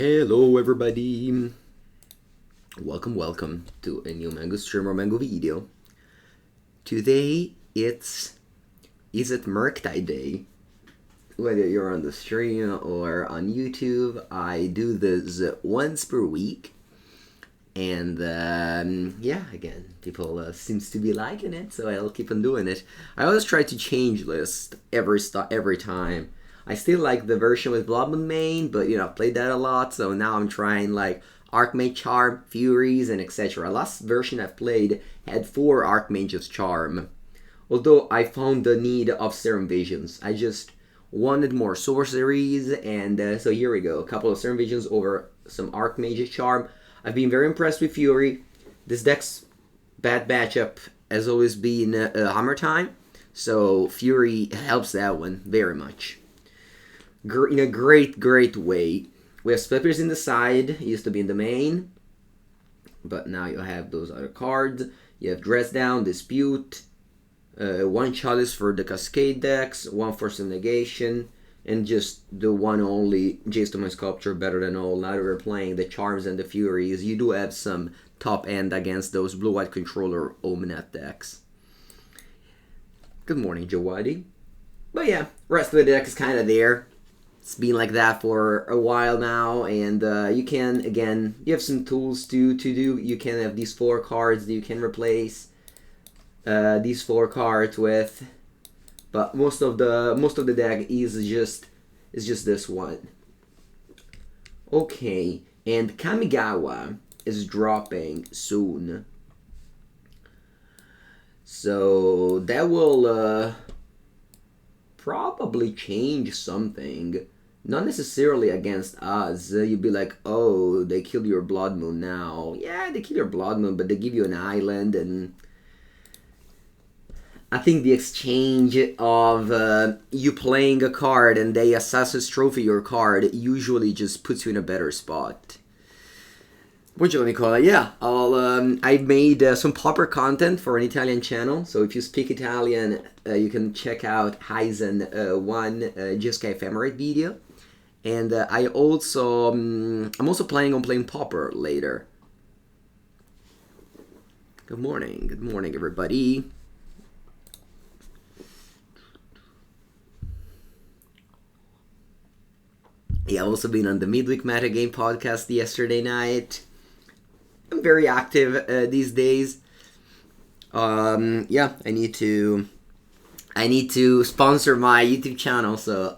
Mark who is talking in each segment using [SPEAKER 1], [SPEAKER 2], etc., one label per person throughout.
[SPEAKER 1] Hello everybody! Welcome to a new Mango stream or Mango video. Today is it Murktide Day? Whether you're on the stream or on YouTube, I do this once per week. And yeah, again, people seems to be liking it, so I'll keep on doing it. I always try to change list every time. I still like the version with Blood Moon main, but I've played that a lot, so now I'm trying like Archmage Charm, Furies, and etc. Last version I've played had 4 Archmage's Charm. Although I found the need of Serum Visions. I just wanted more sorceries, and so here we go. A couple of Serum Visions over some Archmage's Charm. I've been very impressed with Fury. This deck's bad matchup has always been Hammer Time, so Fury helps that one very much. In a great way. We have Splitters in the side, it used to be in the main, but now you have those other cards. You have Dress Down, Dispute, 1 Chalice for the Cascade decks, 1 Force of Negation, and just the one only Jace to my Sculptor, better than all. Now that we're playing the Charms and the Furies, you do have some top end against those blue-white controller Omenet decks. Good morning, Jawadi. But yeah, rest of the deck is kind of there. It's been like that for a while now, and you can, again, you have some tools to do. You can have these 4 cards that you can replace these 4 cards with, but most of the deck is just this one. Okay, and Kamigawa is dropping soon, so that will probably change something. Not necessarily against us. You'd be like, oh, they killed your Blood Moon now. Yeah, they kill your Blood Moon, but they give you an island, and I think the exchange of you playing a card and they Assassin's Trophy your card usually just puts you in a better spot. Buongiorno Nicola, yeah, I made some popper content for an Italian channel, so if you speak Italian, you can check out Heisen 1 Jeskai Ephemerate video. And I'm also planning on playing popper later. Good morning everybody. Yeah, I've also been on the Midweek Metagame podcast yesterday night. I'm very active these days. Yeah, I need to sponsor my YouTube channel, so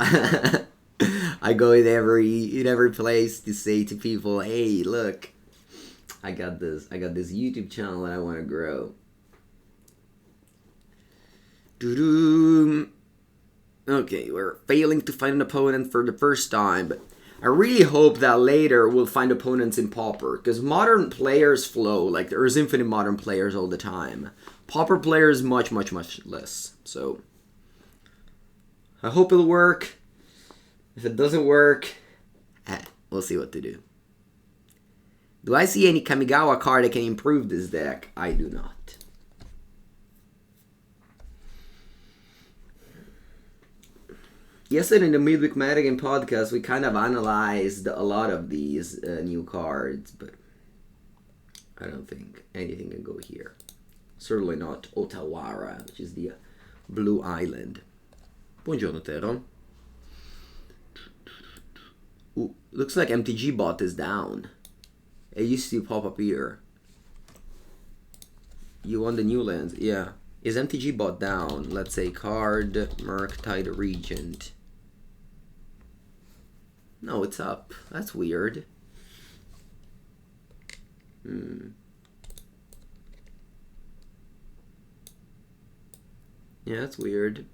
[SPEAKER 1] I go in every place to say to people, hey, look, I got this YouTube channel that I want to grow. Okay, we're failing to find an opponent for the first time, but I really hope that later we'll find opponents in Pauper, because modern players flow, like there's infinite modern players all the time. Pauper players much less, so I hope it'll work. If it doesn't work, we'll see what to do. Do I see any Kamigawa card that can improve this deck? I do not. Yesterday in the Midweek Metagame podcast, we kind of analyzed a lot of these new cards, but I don't think anything can go here. Certainly not Otawara, which is the blue island. Buongiorno, Tero. Ooh, looks like MTG bot is down. It used to pop up here. You want the new lands? Yeah. Is MTG bot down? Let's say card Murktide Regent. No, it's up. That's weird. Yeah, that's weird.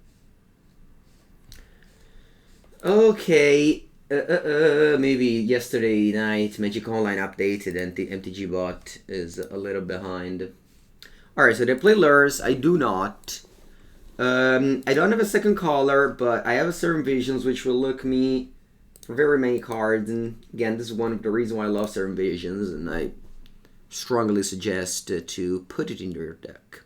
[SPEAKER 1] Okay. Maybe yesterday night Magic Online updated and the MTG bot is a little behind. Alright, so they play Lures. I do not. I don't have a second caller, but I have a Serum Visions which will look me for very many cards. And again, this is one of the reasons why I love Serum Visions, and I strongly suggest to put it in your deck.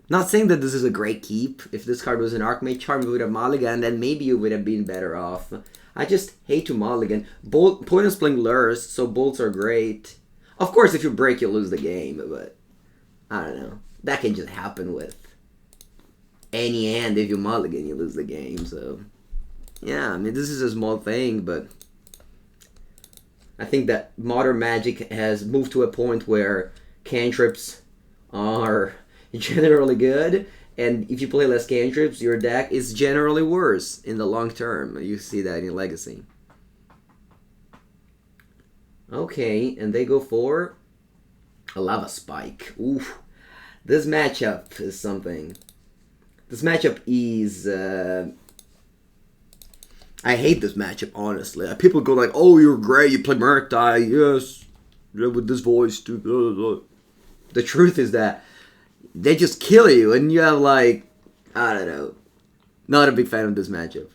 [SPEAKER 1] Not saying that this is a great keep. If this card was an Archmage Charm, we would have mulligan, then maybe you would have been better off. I just hate to mulligan. Point is playing lures, so bolts are great. Of course, if you break, you lose the game, but I don't know. That can just happen with any hand. If you mulligan, you lose the game, so yeah, I mean, this is a small thing, but I think that modern Magic has moved to a point where cantrips are generally good, and if you play less cantrips, your deck is generally worse in the long term. You see that in Legacy. Okay, and they go for a Lava Spike. Oof. This matchup is something. This matchup is... I hate this matchup, honestly. People go like, oh, you're great, you play Murktide, yes, with this voice, too. Blah, blah, blah. The truth is that they just kill you, and you have, like, I don't know. Not a big fan of this matchup.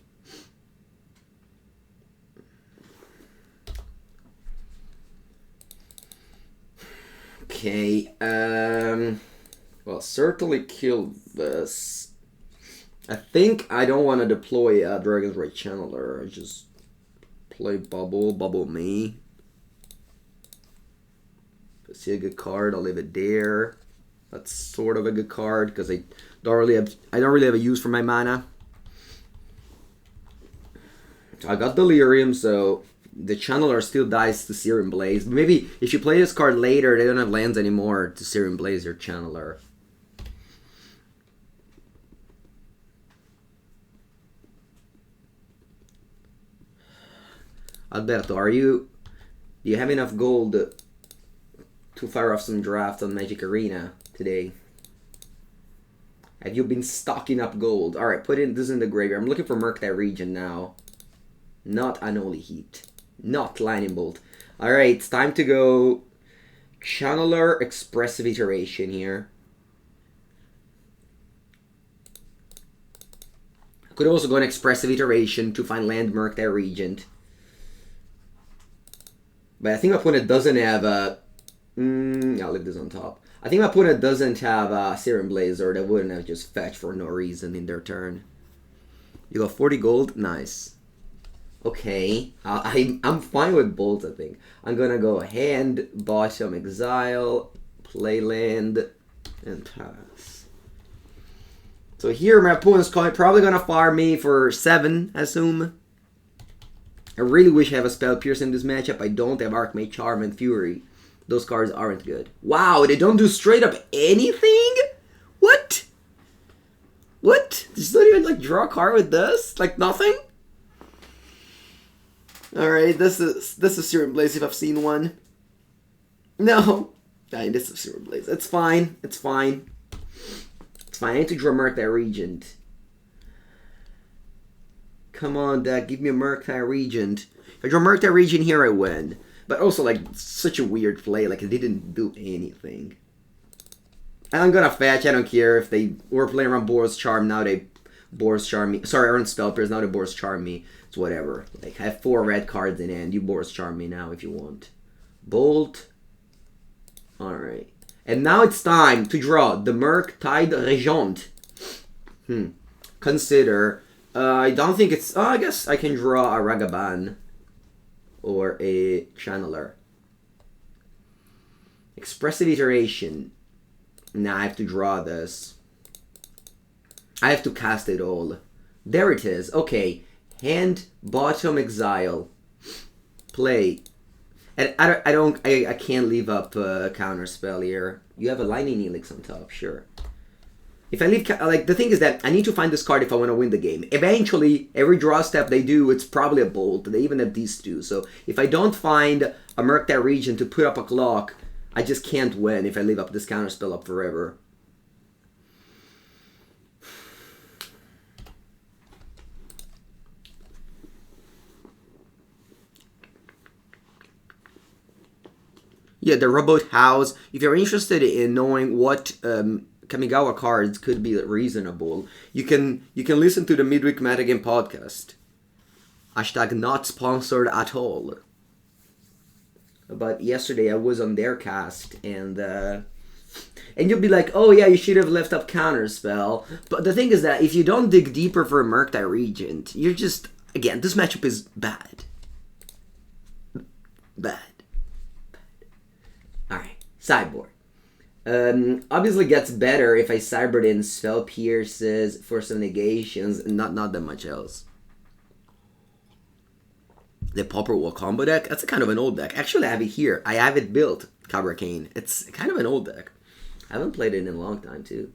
[SPEAKER 1] Okay, well, certainly kill this. I think I don't want to deploy Dragon's Rage Channeler. I just play Bauble me. If I see a good card, I'll leave it there. That's sort of a good card because I don't really have a use for my mana. So I got Delirium, so the Channeler still dies to Serum Blaze. Maybe if you play this card later, they don't have lands anymore to Serum Blaze your Channeler. Alberto, do you have enough gold to fire off some drafts on Magic Arena today? Have you been stocking up gold? Alright, put this in the graveyard. I'm looking for Murktide Regent now. Not Unholy Heat. Not Lightning Bolt. Alright, it's time to go Channeler Expressive Iteration here. I could also go an Expressive Iteration to find land Murktide Regent. But I think my opponent doesn't have a... I'll leave this on top. I think my opponent doesn't have a Serum Blaze, or they wouldn't have just fetched for no reason in their turn. You got 40 gold? Nice. Okay. I'm fine with bolts, I think. I'm gonna go hand, bottom, exile, play land, and pass. So here my opponent's probably gonna fire me for 7, I assume. I really wish I have a Spell Pierce in this matchup. I don't have Archmage Charm and Fury. Those cards aren't good. Wow, they don't do straight up anything? What? What? Just don't even like draw a card with this? Like nothing? Alright, this is Serum Blaze if I've seen one. No. This is Serum Blaze. It's fine. It's fine. It's fine. I need to draw Murktide Regent. Come on, deck. Give me a Murktide Regent. If I draw Murktide Regent here, I win. But also, like, such a weird play. Like, it didn't do anything. And I'm gonna fetch. I don't care if they were playing around Boros Charm. Now they Boros Charm me. Sorry, around Spell Pierce. Now they Boros Charm me. It's whatever. Like, I have 4 red cards in hand. You Boros Charm me now if you want. Bolt. Alright. And now it's time to draw the Murktide Regent. Consider... I don't think it's... I guess I can draw a Ragavan. Or a Channeler. Expressive Iteration. Now I have to draw this. I have to cast it all. There it is. Okay. Hand, bottom, exile. Play. And I can't leave up Counterspell here. You have a Lightning Helix on top, sure. If I leave, like, the thing is that I need to find this card if I want to win the game. Eventually, every draw step they do, it's probably a Bolt. They even have these two. So if I don't find a Murktide Regent to put up a clock, I just can't win if I leave up this Counterspell up forever. Yeah, the Robot House. If you're interested in knowing what Kamigawa cards could be reasonable, you can listen to the Midweek Metagame podcast. Hashtag not sponsored at all. But yesterday I was on their cast, and And you'll be like, oh yeah, you should have left up Counterspell. But the thing is that if you don't dig deeper for a Murktide Regent, you're just... Again, this matchup is bad. Bad. Alright, sideboard. Obviously gets better if I sideboard in Spell Pierces, Force of Negations, and not that much else. The Pauper Wall combo deck, that's a kind of an old deck. Actually, I have it here. I have it built, Cabracane. It's kind of an old deck. I haven't played it in a long time, too.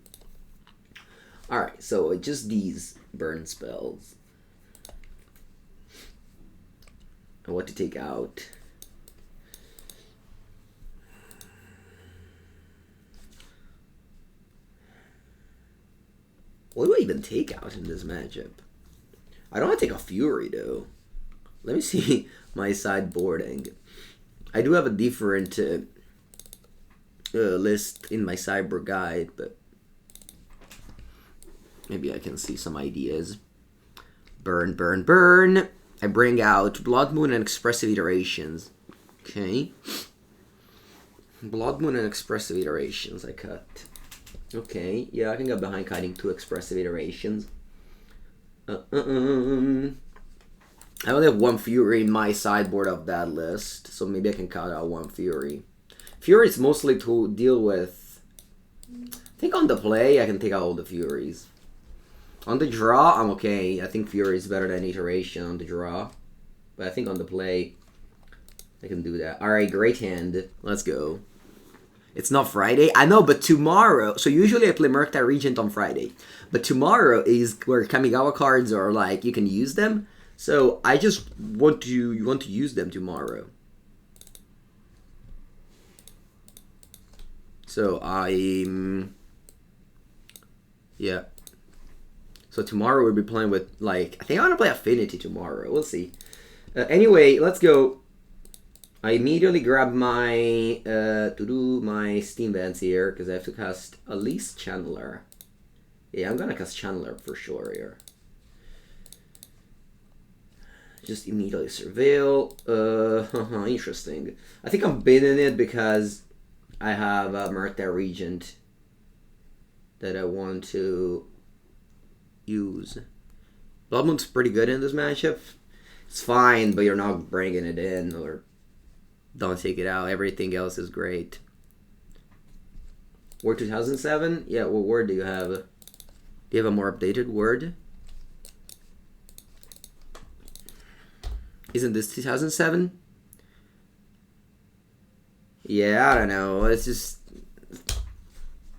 [SPEAKER 1] Alright, so just these burn spells. And what to take out. What do I even take out in this matchup? I don't want to take a Fury, though. Let me see my sideboarding. I do have a different list in my Cyber guide, but maybe I can see some ideas. Burn, burn, burn. I bring out Blood Moon and Expressive Iterations. Okay. Blood Moon and Expressive Iterations I cut. Okay, yeah, I can get behind cutting 2 Expressive Iterations. I only have 1 Fury in my sideboard of that list, so maybe I can cut out 1 Fury. Fury is mostly to deal with... I think on the play, I can take out all the Furies. On the draw, I'm okay. I think Fury is better than Iteration on the draw. But I think on the play, I can do that. Alright, great hand. Let's go. It's not Friday. I know, but tomorrow... So usually I play Murktide Regent on Friday. But tomorrow is where Kamigawa cards are like, you can use them. So I just want to use them tomorrow. So yeah. So tomorrow we'll be playing with, like, I think I want to play Affinity tomorrow. We'll see. Anyway, let's go. I immediately grab my, to do my Steam Vents here, because I have to cast at least Channeler. Yeah, I'm gonna cast Channeler for sure here. Just immediately Surveil. Interesting. I think I'm bidding it because I have a Murktide Regent that I want to use. Blood Moon's pretty good in this matchup. It's fine, but you're not bringing it in, or don't take it out. Everything else is great. Word 2007? Yeah, what word do you have? Do you have a more updated word? Isn't this 2007? Yeah, I don't know. It's just...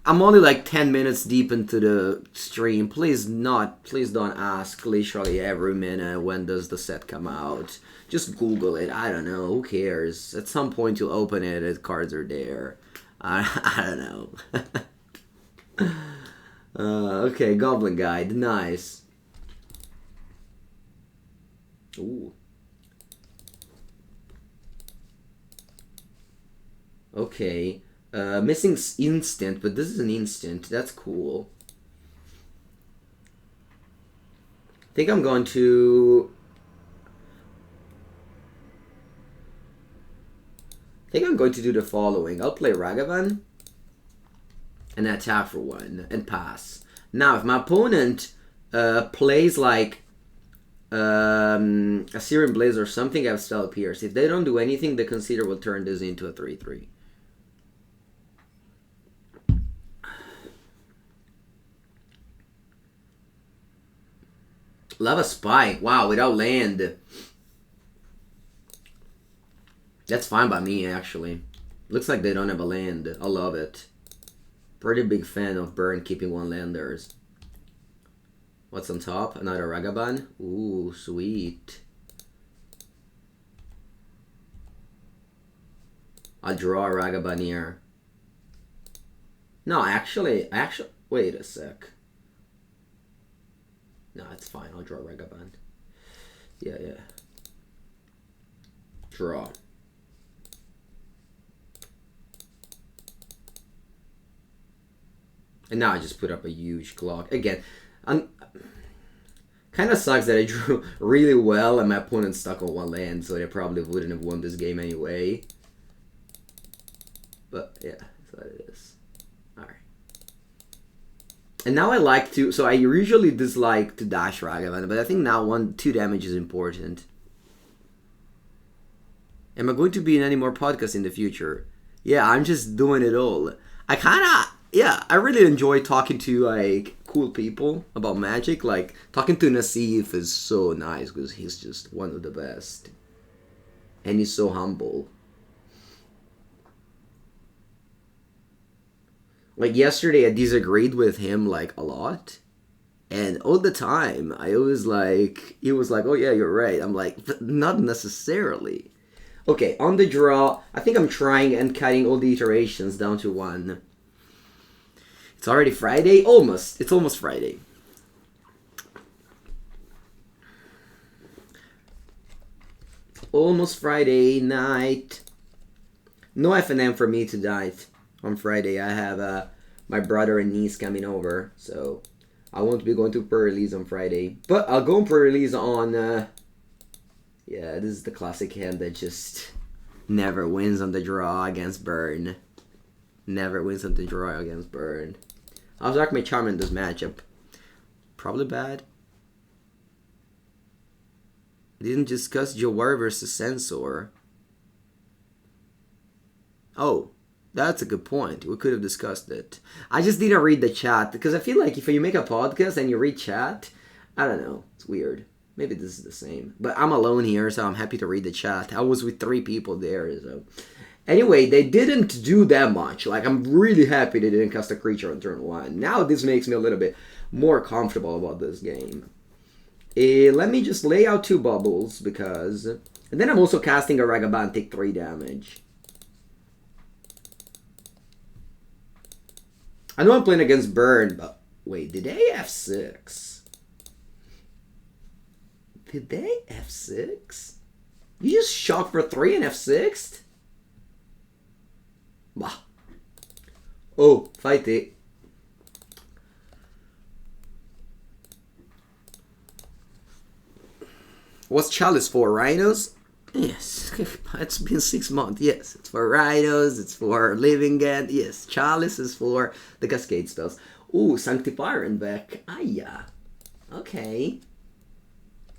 [SPEAKER 1] I'm only like 10 minutes deep into the stream. Please don't ask literally every minute when does the set come out. Just Google it. I don't know. Who cares? At some point you'll open it and cards are there. I don't know. Okay, Goblin Guide. Nice. Ooh. Okay. Missing instant, but this is an instant. That's cool. I think I'm going to... do the following. I'll play Ragavan and attack for 1 and pass. Now, if my opponent plays like a Serum Blaze or something, I have Spell Pierce. If they don't do anything, the Conceder will turn this into a 3/3. Lava Spike. Wow, without land. That's fine by me, actually. Looks like they don't have a land. I love it. Pretty big fan of Burn keeping 1 landers. What's on top? Another Ragavan? Ooh, sweet. I'll draw a Ragavan here. No, actually, wait a sec. No, it's fine. I'll draw Ragavan. Yeah. Draw. And now I just put up a huge clock. Again, kind of sucks that I drew really well and my opponent's stuck on 1 land, so they probably wouldn't have won this game anyway. But yeah, that's what it is. And now I like to... So I usually dislike to dash Ragavan, but I think now 2 damage is important. Am I going to be in any more podcasts in the future? Yeah, I'm just doing it all. I kind of... Yeah, I really enjoy talking to, like, cool people about Magic. Like, talking to Nassif is so nice because he's just one of the best. And he's so humble. Like, yesterday I disagreed with him, like, a lot. And all the time, I always, like... He was like, oh yeah, you're right. I'm like, not necessarily. Okay, on the draw, I think I'm trying and cutting all the iterations down to 1. It's already Friday? Almost. It's almost Friday. Almost Friday night. No FNM for me tonight. On Friday, I have my brother and niece coming over, so I won't be going to pre-release on Friday. But I'll go on pre-release on... yeah, this is the classic hand that just never wins on the draw against Burn. Never wins on the draw against Burn. How's Archmage Charm in this matchup? Probably bad. Didn't discuss Jawar versus Censor. Oh, that's a good point. We could have discussed it. I just didn't read the chat, because I feel like if you make a podcast and you read chat, I don't know, it's weird. Maybe this is the same. But I'm alone here, so I'm happy to read the chat. I was with 3 people there, so... Anyway, they didn't do that much. Like, I'm really happy they didn't cast a creature on turn 1. Now this makes me a little bit more comfortable about this game. Let me just lay out 2 bubbles, because... And then I'm also casting a Ragavan, take 3 damage. I know I'm playing against Burn, but... Wait, did they F6? Did they F6? You just shot for 3 and F6'd? Bah. Oh, fight it. What's Chalice for? Rhinos? Yes. It's been 6 months. Yes. It's for rhinos. It's for living end. Yes. Chalice is for the cascade spells. Ooh, Sanctifier in back. Ah, yeah. Okay.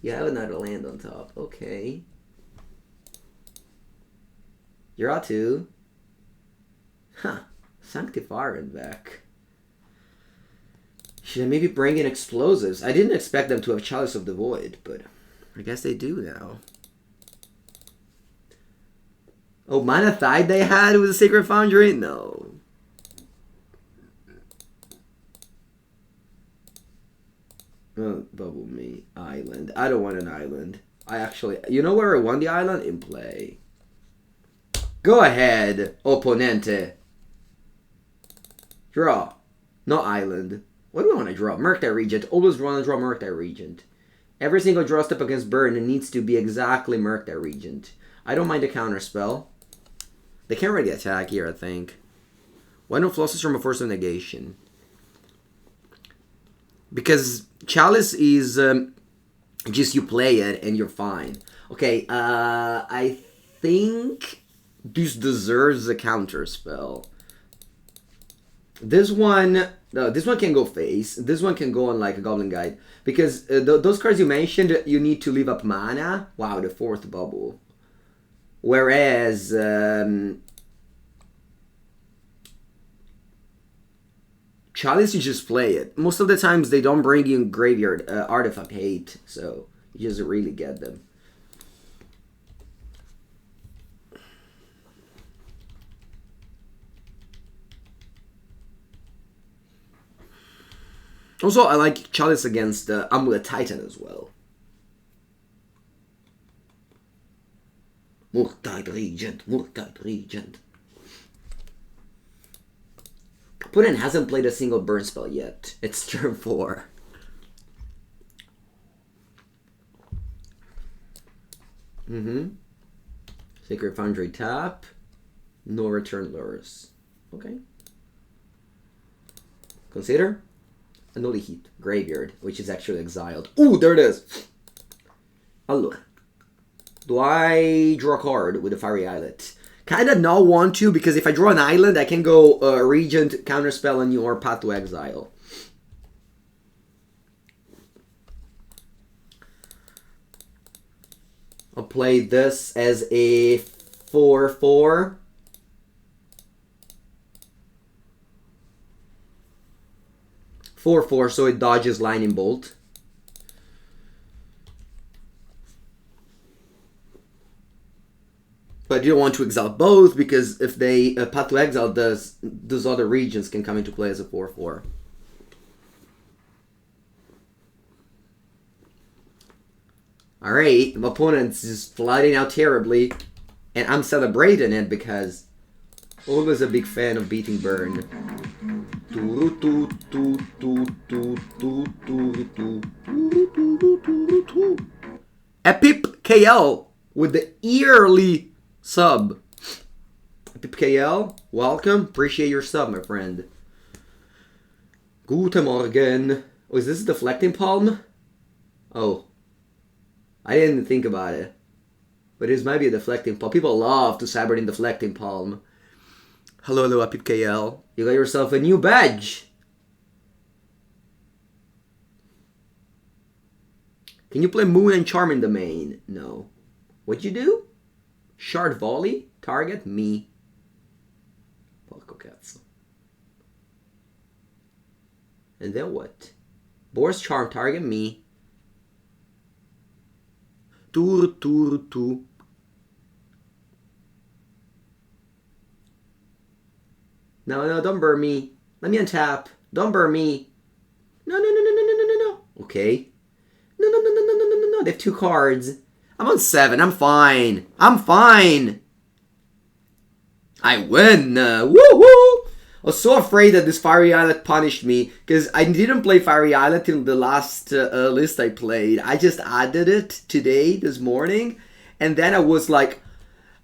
[SPEAKER 1] You have another land on top. Okay. You're out too. Huh. Sanctifier in back. Should I maybe bring in explosives? I didn't expect them to have Chalice of the Void, but I guess they do now. Oh, Mana Tide they had with a Sacred Foundry? No. Oh, Bubble me. Island. I don't want an island. I actually... You know where I won the island? In play. Go ahead, Opponente. Draw. No island. What do I want to draw? Murktide Regent. Always want to draw Murktide Regent. Every single draw step against Burn needs to be exactly Murktide Regent. I don't mind a counterspell. They can't really attack here, I think. Why no Flosses from a Force of Negation? Because Chalice is just you play it and you're fine. Okay, I think this deserves a counterspell. This one, no, this one can go face. This one can go on like a Goblin Guide. Because those cards you mentioned, you need to leave up mana. Wow, the 4th bubble. Whereas, Chalice, you just play it. Most of the times they don't bring you graveyard artifact hate, so you just really get them. Also, I like Chalice against Amulet Titan as well. Murktide Regent, Murktide Regent. Opponent hasn't played a single burn spell yet. It's turn 4. Sacred Foundry tap. No return lures. Okay. Consider Unholy Heat. Graveyard, which is actually exiled. Ooh, there it is. Oh, look. Do I draw a card with a Fiery Islet? Kind of not want to, because if I draw an island, I can go Regent, Counterspell on you, or Path to Exile. I'll play this as a 4/4. 4/4, so it dodges Lightning Bolt. But you don't want to exile both, because if they Path to Exile does, those other regions can come into play as a 4/4. Alright, my opponent's just flooding out terribly, and I'm celebrating it because always a big fan of beating burn. Epip KL with the yearly sub. Epip KL, welcome. Appreciate your sub, my friend. Guten Morgen. Oh, is this Deflecting Palm? Oh. I didn't think about it. But this might be a Deflecting Palm. People love to Sideboard in Deflecting Palm. Hello, hello, Epip KL. You got yourself a new badge. Can you play Moon and Charm in the main? No. What'd you do? Shard Volley? Target me. And then what? Boar's Charm, target me. Tour. No, don't burn me. Let me untap. Don't burn me. No. Okay. No. They have 2 cards. I'm on 7. I'm fine. I win. Woohoo! I was so afraid that this Fiery Islet punished me, because I didn't play Fiery Islet in the last list I played. I just added it today, this morning, and then I was like,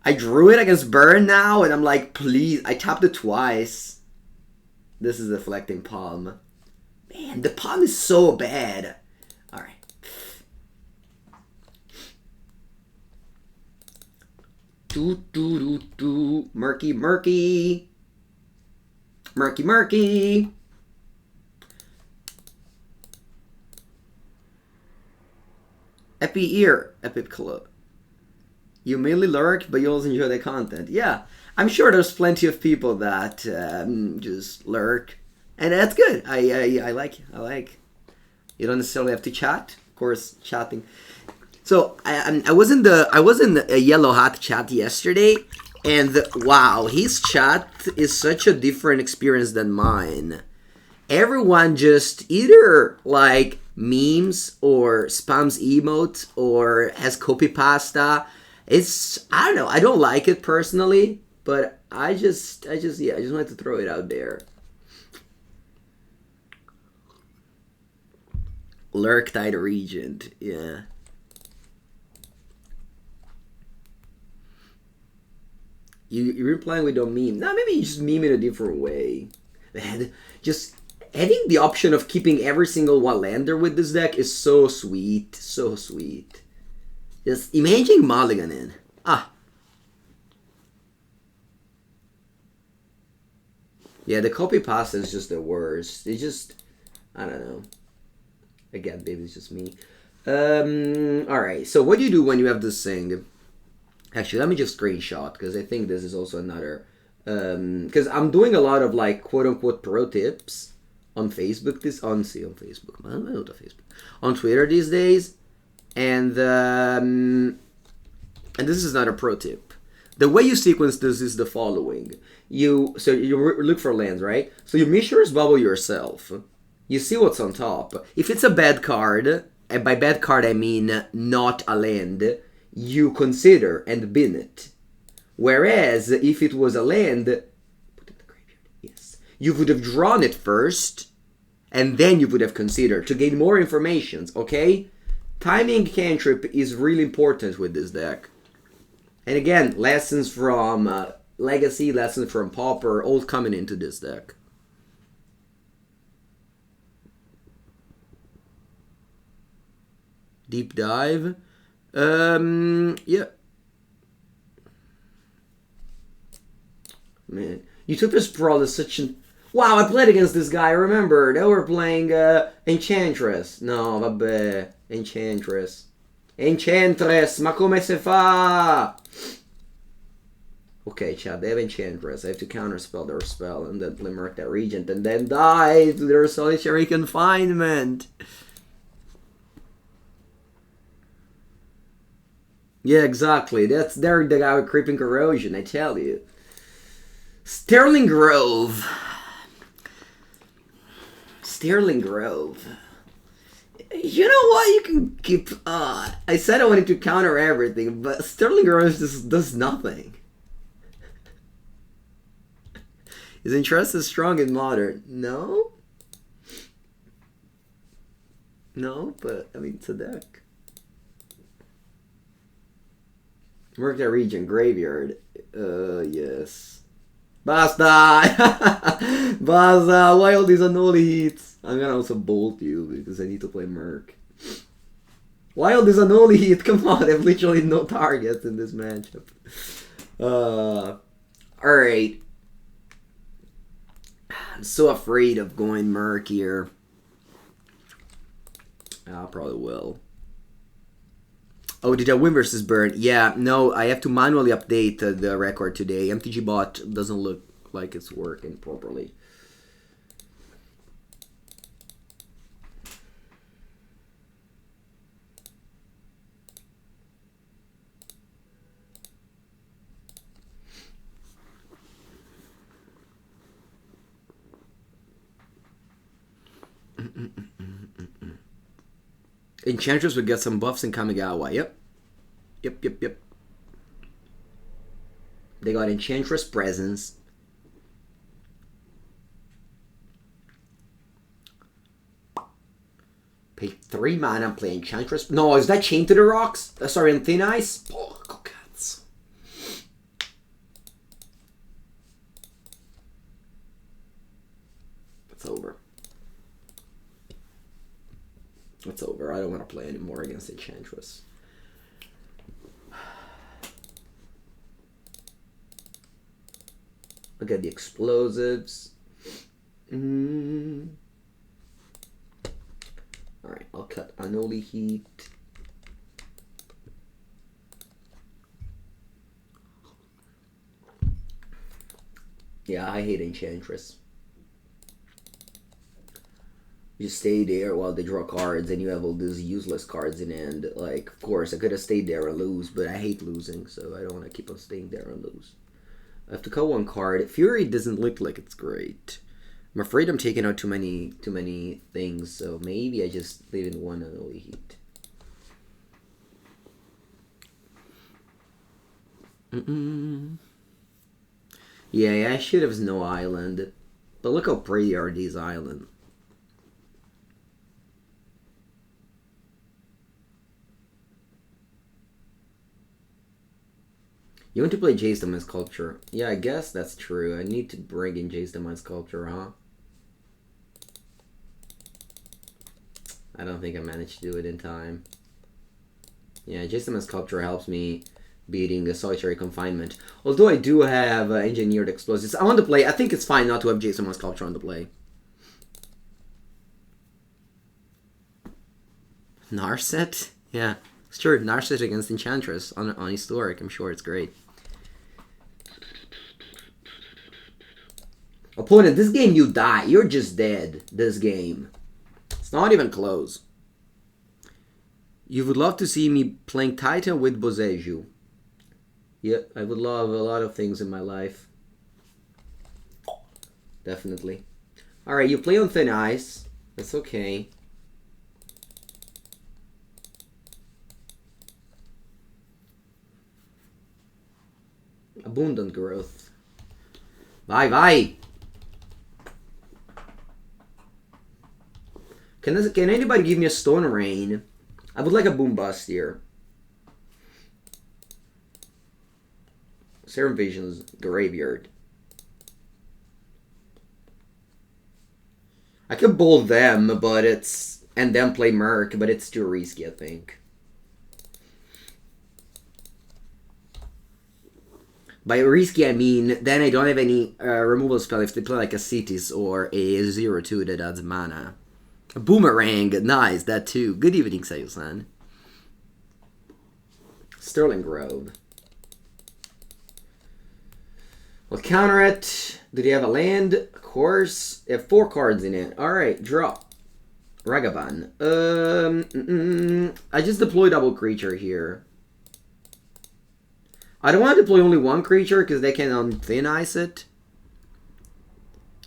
[SPEAKER 1] I drew it against Burn now, and I'm like, please, I tapped it twice. This is Deflecting Palm. Man, the palm is so bad. Alright. Murky. Epic Club. You mainly lurk, but you also enjoy the content. Yeah, I'm sure there's plenty of people that just lurk, and that's good. I like. You don't necessarily have to chat. Of course, chatting. So I was in a Yellow Hat chat yesterday, and wow, his chat is such a different experience than mine. Everyone just either like memes or spams emotes or has copy pasta. I don't know. I don't like it personally, but I just wanted to throw it out there. Murktide Regent, yeah. You're replying with a meme. No, maybe you just meme in a different way. Man, just having the option of keeping every single one lander with this deck is so sweet. So sweet. Just imagine mulliganing. Yeah, the copy pasta is just the worst. It's just, I don't know. Again, baby, it's just me. Alright, so what do you do when you have this thing? Actually, let me just screenshot, because I think this is also another... Because I'm doing a lot of, like, quote-unquote pro tips on Facebook. On Facebook. I don't know what Facebook. On Twitter these days. And this is not a pro tip. The way you sequence this is the following. You look for lands, right? So you Mishra's Bauble yourself. You see what's on top. If it's a bad card, and by bad card I mean not a land, you consider and bin it. Whereas if it was a land, put it in the graveyard. Yes, you would have drawn it first, and then you would have considered to gain more information. Okay, timing cantrip is really important with this deck. And again, lessons from Legacy, lessons from Pauper, all coming into this deck. Deep dive. Yeah. Man, you took this brawl as such an... Wow, I played against this guy, I remember. They were playing Enchantress. No, Enchantress. Enchantress, ma come si fa? Okay, chat, they have Enchantress. I have to counterspell their spell and then play Murktide Regent and then die to their solitary confinement. Yeah, exactly. They're the guy with Creeping Corrosion, I tell you. Sterling Grove. Sterling Grove. You know what? You can keep... I said I wanted to counter everything, but Sterling Grove just does nothing. His interest is strong in Modern. No? No, but, I mean, it's a deck. Murktide Regent, Graveyard. Yes. Basta! Basta! Why all these Unholy Heats? I'm gonna also bolt you because I need to play Merc. Why all this Unholy Heat? Come on, I have literally no targets in this matchup. Alright. I'm so afraid of going Merc here. I probably will. Oh, did I win versus Burn? Yeah, no, I have to manually update the record today. MTG bot doesn't look like it's working properly. Enchantress would get some buffs in Kamigawa. Yep. Yep. They got Enchantress Presence. Pay 3 mana, play Enchantress. No, is that Chained to the Rocks? Sorry, on Thin Ice? Oh, cats. It's over. It's over. I don't want to play anymore against Enchantress. Look at the explosives. Alright, I'll cut Unholy Heat. Yeah, I hate Enchantress. You stay there while they draw cards and you have all these useless cards in hand. Like, of course, I could have stayed there and lose, but I hate losing, so I don't want to keep on staying there and lose. I have to cut one card. Fury doesn't look like it's great. I'm afraid I'm taking out too many things, so maybe I just leave in one Unholy Heat. Yeah, I should have Snow Island. But look how pretty are these islands. You want to play Jace the Mind Sculptor? Yeah, I guess that's true. I need to bring in Jace the Mind Sculptor, huh? I don't think I managed to do it in time. Yeah, Jace the Mind Sculptor helps me beating the solitary confinement. Although I do have engineered explosives. I want to play. I think it's fine not to have Jace the Mind Sculptor on the play. Narset? Yeah, it's true. Narset against Enchantress on Historic. I'm sure it's great. Opponent, this game you die. You're just dead. This game. It's not even close. You would love to see me playing Titan with Boseiju. Yeah, I would love a lot of things in my life. Definitely. Alright, you play on Thin Ice. That's okay. Abundant growth. Vai! Can anybody give me a Stone Rain? I would like a Boom Bust here. Serum Visions, Graveyard. I could bowl them, but it's... and then play Merc, but it's too risky, I think. By risky, I mean, then I don't have any removal spell if they play like a Cities or a 0-2 that adds mana. A Boomerang, nice, that too. Good evening, Sayo-san. Sterling Grove. We'll counter it. Did he have a land? Of course. They have 4 cards in it. Alright, draw. Ragavan. I just deploy double creature here. I don't want to deploy only 1 creature because they can Thin Ice it.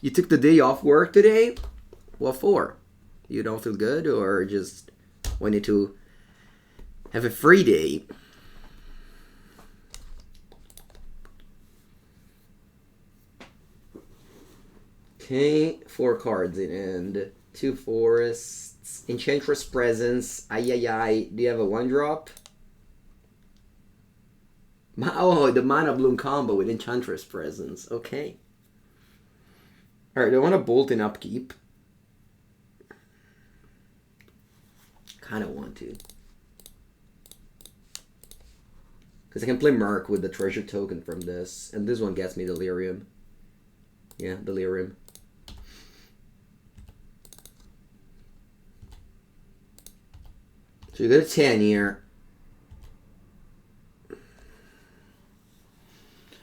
[SPEAKER 1] You took the day off work today? What for? You don't feel good or just wanted to have a free day? Okay, 4 cards in and 2 forests. Enchantress Presence. Ay. Do you have a 1-drop? Oh, the Mana Bloom combo with Enchantress Presence. Okay. Alright, I want to bolt in upkeep. Kind of want to. Because I can play Murk with the treasure token from this. And this one gets me Delirium. Yeah, Delirium. So you got a 10 here.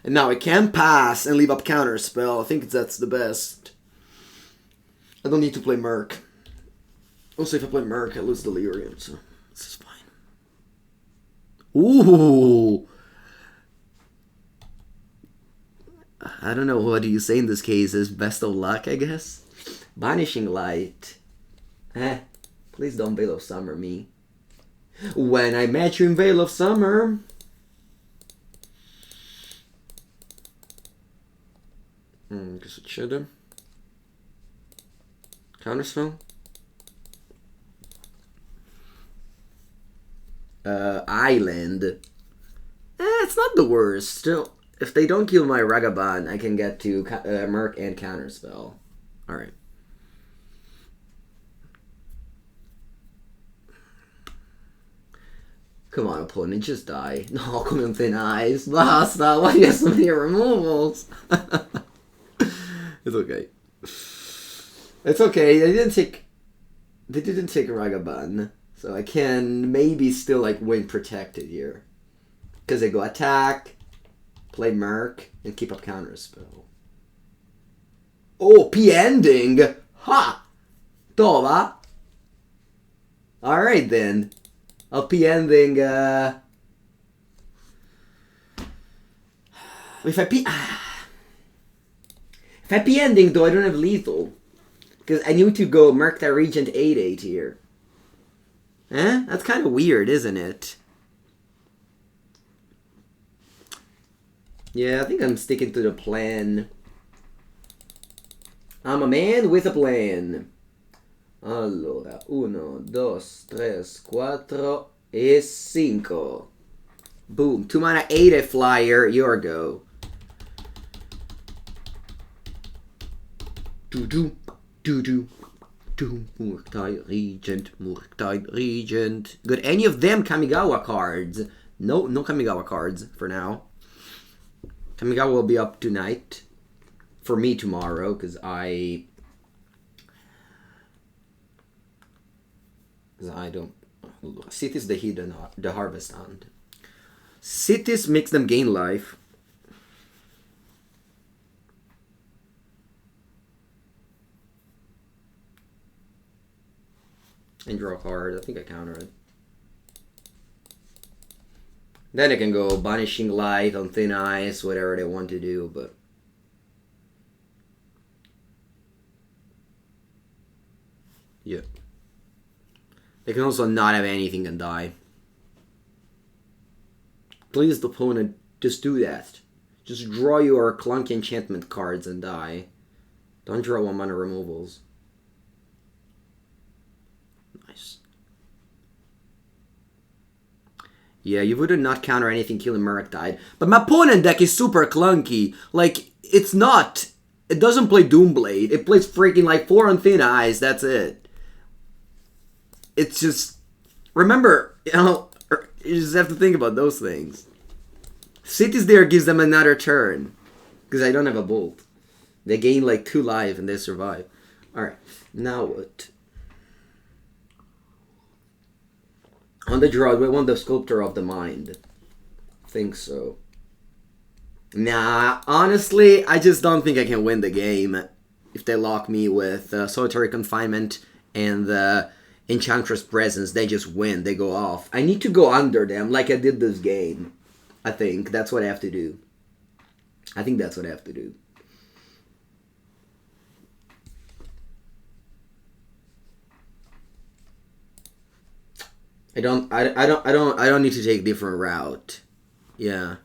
[SPEAKER 1] And now I can pass and leave up Counterspell. I think that's the best. I don't need to play Murk. Also, if I play Murk, I lose Delirium, so this is fine. Ooh! I don't know, what do you say in this case? Is best of luck, I guess? Banishing Light. Please don't Veil of Summer me. When I met you in Veil of Summer... guess it should have. Counterspell. Island. It's not the worst. Still, if they don't kill my Ragavan, I can get to Murk and Counterspell. Alright. Come on, opponent, just die. No, come on, Thin Ice. Basta, why do you have so many removals? It's okay. It's okay. They didn't take Ragavan, so I can maybe still like win protected here, because they go attack, play Murk, and keep up Counterspell. Oh, P-ending! Ha! Tova! Alright then. I'll P-ending, if I P-ending, though, I don't have lethal. Because I need to go Murktide Regent 8/8 here. That's kind of weird, isn't it? Yeah, I think I'm sticking to the plan. I'm a man with a plan. Allora, 1, 2, 3, 4, e 5. Boom. 2 mana, 8 flyer, your go. Murktide Regent. Good. Any of them Kamigawa cards? No Kamigawa cards for now. Kamigawa will be up tonight. For me tomorrow, because I don't... Cities the Hidden, the Harvest Hunt. Cities makes them gain life. And draw a card. I think I counter it. Then I can go Banishing Light on Thin Ice, whatever they want to do, but... yeah. They can also not have anything and die. Please, the opponent, just do that. Just draw your clunky enchantment cards and die. Don't draw 1 mana removals. Nice. Yeah, you would not counter anything killing Murktide. But my opponent deck is super clunky. Like, it's not. It doesn't play Doomblade. It plays freaking like 4 on Thin Ice. That's it. It's just... remember, you know, you just have to think about those things. Cities there gives them another turn. Because I don't have a Bolt. They gain like 2 life and they survive. Alright, now what? On the draw, we want the Sculptor of the Mind. think so. Nah, honestly, I just don't think I can win the game if they lock me with Solitary Confinement and the Enchantress Presence. They just win, they go off. I need to go under them like I did this game. I think that's what I have to do. I think that's what I have to do. I don't need to take a different route. Yeah.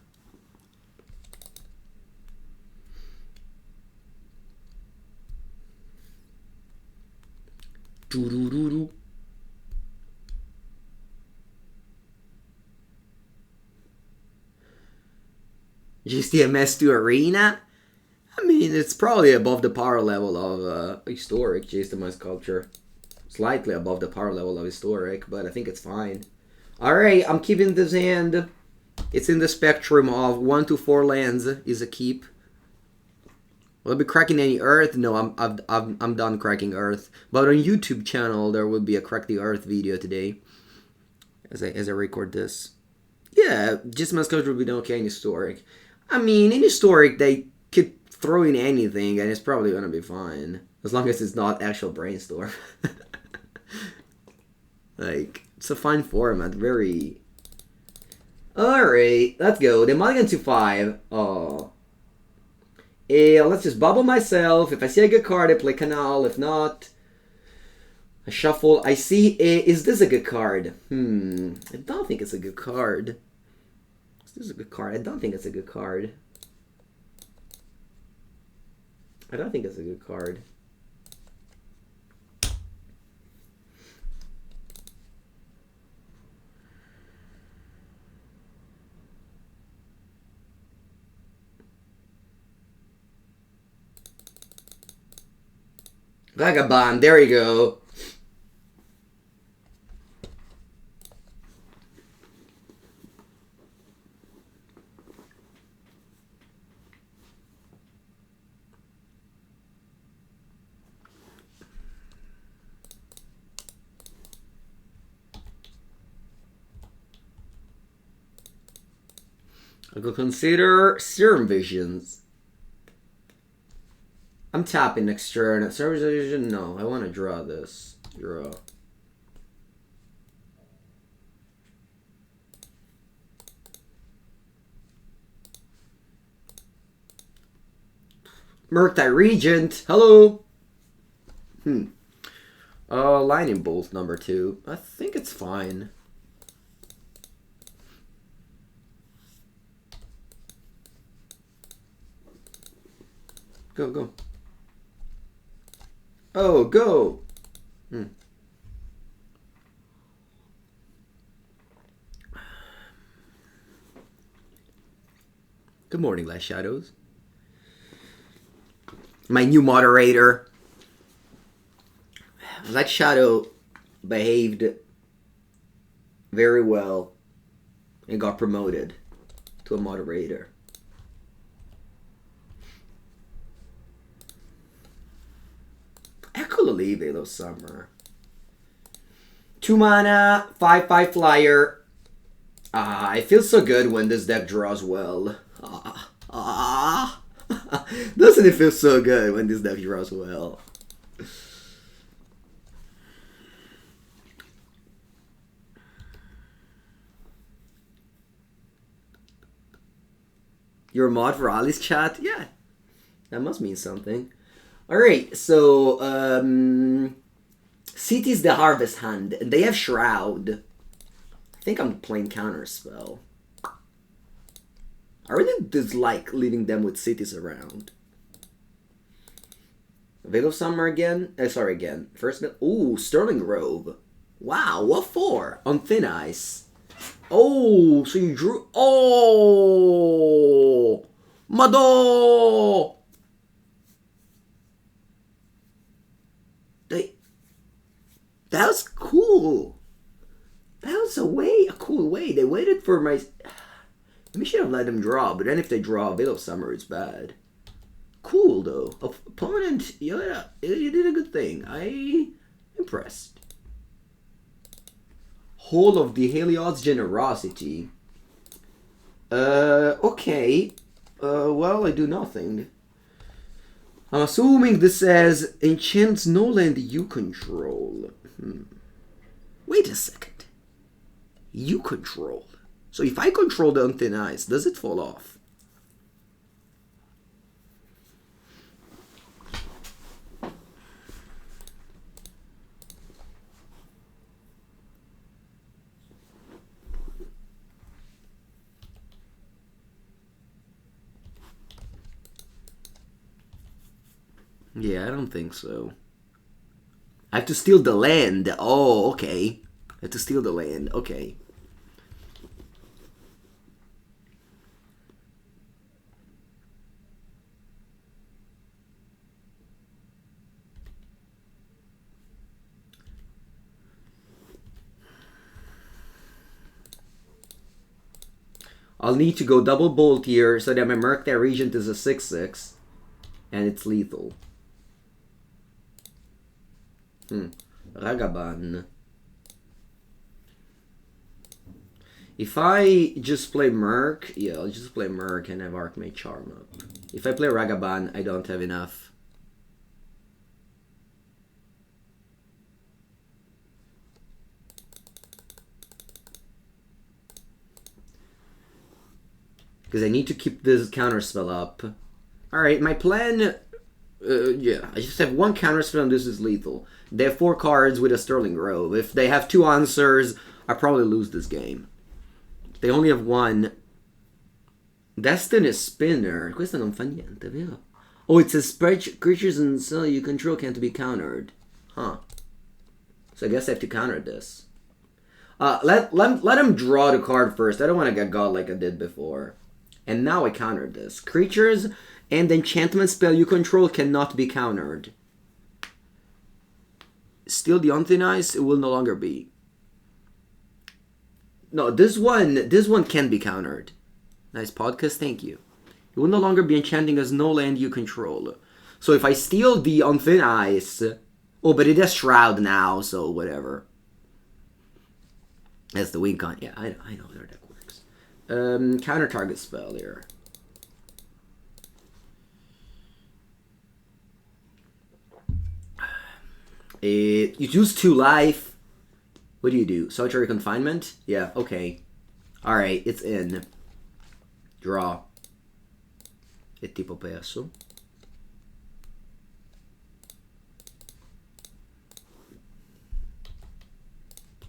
[SPEAKER 1] Doo-doo-doo-doo. Just the MS2 Arena? I mean, it's probably above the power level of Historic, Jace the Sculptor. Slightly above the power level of Historic, but I think it's fine. Alright, I'm keeping this hand. It's in the spectrum of 1 to 4 lands is a keep. Will I be cracking any Earth? No, I'm done cracking Earth. But on YouTube channel, there will be a Crack the Earth video today. As I record this. Yeah, just my schedule will be okay in Historic. I mean, in Historic, they could throw in anything, and it's probably gonna be fine. As long as it's not actual Brainstorm. Like, it's a fine format, very... Alright, let's go. The mulligan to 5. Oh. Let's just bubble myself. If I see a good card, I play Canal. If not, I shuffle. I see. Is this a good card? I don't think it's a good card. Is this a good card? I don't think it's a good card. I don't think it's a good card. Ragavan, there you go. I could consider Serum Visions. I'm tapping next turn. Serum Vision, no. I want to draw this. Draw. Murktide Regent. Hello. Lightning Bolt number 2. I think it's fine. Go, go. Oh, go! Good morning, Last Shadows. My new moderator. Black Shadow behaved very well and got promoted to a moderator. Veil Summer. 2 mana, 5/5 flyer. It feels so good when this deck draws well. Doesn't it feel so good when this deck draws well? You're a mod for Ali's chat? Yeah. That must mean something. Alright, so, City's the Harvest Hand, and they have Shroud. I think I'm playing Counterspell. I really dislike leaving them with cities around. Veil of Summer again? Sorry, again. First, ooh, Sterling Grove. Wow, what for? On Thin Ice. Oh, so you drew... Oh! Mado! That was cool. That was a cool way. They waited for my... We should have let them draw, but then if they draw Veil of Summer, it's bad. Cool, though. Opponent, yeah, you did a good thing. I'm impressed. Whole of the Heliod's Generosity. Okay. Well, I do nothing. I'm assuming this says enchants no land you control. Wait a second. You control. So if I control the Unthin Ice, does it fall off? Yeah, I don't think so. I have to steal the land. Oh, okay. I have to steal the land. Okay. I'll need to go double bolt here so that my Murktide Regent is a 6/6. And it's lethal. Ragavan. If I just play Murk, yeah, I'll just play Murk and have Archmage Charm up. If I play Ragavan, I don't have enough. Because I need to keep this counterspell up. Alright, my plan... yeah, I just have one counterspell and this is lethal. They have 4 cards with a Sterling Grove. If they have 2 answers, I probably lose this game. They only have 1. Destiny Spinner. Questo non fa niente, vero? Oh, it says creatures and so you control can't be countered. Huh. So I guess I have to counter this. Let him draw the card first. I don't want to get God like I did before. And now I countered this. Creatures and enchantment spell you control cannot be countered. Still the Unthin Ice, it will no longer be. No, this one can be countered. Nice podcast, thank you. It will no longer be enchanting as no land you control. So if I steal the Unthin Ice... Oh, but it has Shroud now, so whatever. That's the win con. Yeah, I know how that works. Counter target spell here. You lose 2 life. What do you do? Solitary Confinement? Yeah, okay. Alright, it's in. Draw. E tipo perso.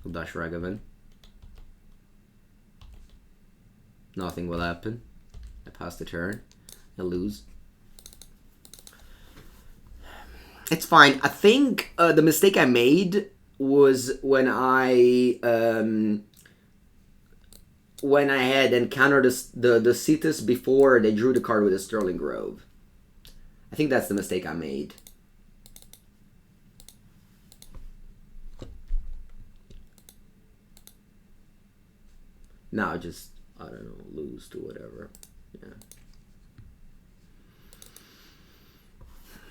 [SPEAKER 1] Dash Ragavan. Nothing will happen. I pass the turn. I lose. It's fine. I think the mistake I made was when I had encountered the Cetus before they drew the card with a Sterling Grove. I think that's the mistake I made. Now just, I don't know, lose to whatever. Yeah.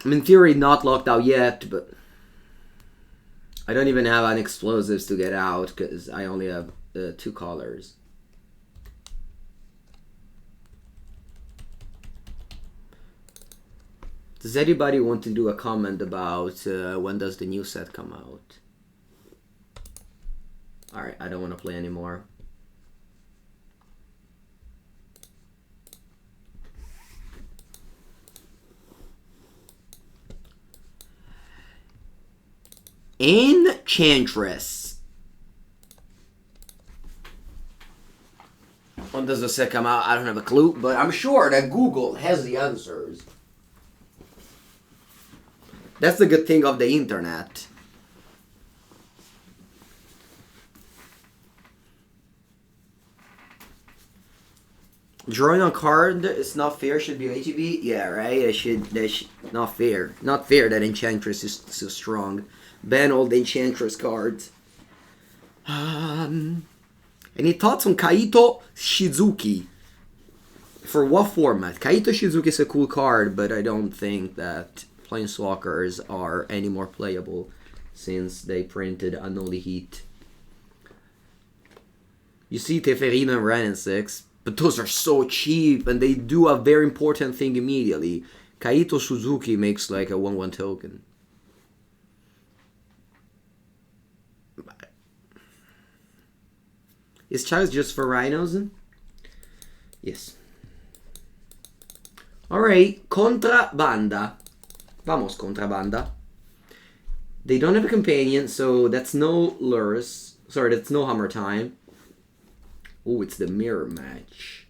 [SPEAKER 1] I'm in theory not locked out yet, but I don't even have an explosives to get out because I only have 2 colors. Does anybody want to do a comment about when does the new set come out? Alright, I don't want to play anymore. Enchantress. When does the set come out? I don't have a clue, but I'm sure that Google has the answers. That's the good thing of the internet. Drawing a card is not fair. Should be ATB. Yeah, right. That not fair. Not fair that Enchantress is so strong. Ban all the Enchantress cards. Any thoughts on Kaito Shizuki? For what format? Kaito Shizuki is a cool card, but I don't think that Planeswalkers are any more playable since they printed Unholy Heat. You see Teferino and Ran in 6. But those are so cheap, and they do a very important thing immediately. Kaito Suzuki makes like a 1/1 token. Is Chalice just for rhinos? Yes. Alright, Contrabanda. Vamos, Contrabanda. They don't have a companion, so that's no lures. Sorry, that's no hammer time. Oh, it's the mirror match.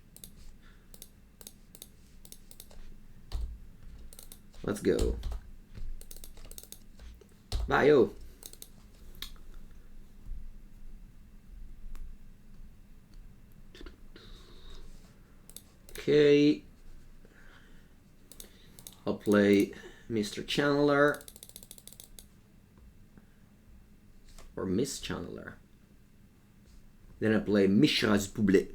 [SPEAKER 1] Let's go. Bye, yo. Okay. I'll play Mr. Channeler. Or Miss Channeler. Then I play Mishra's Bauble.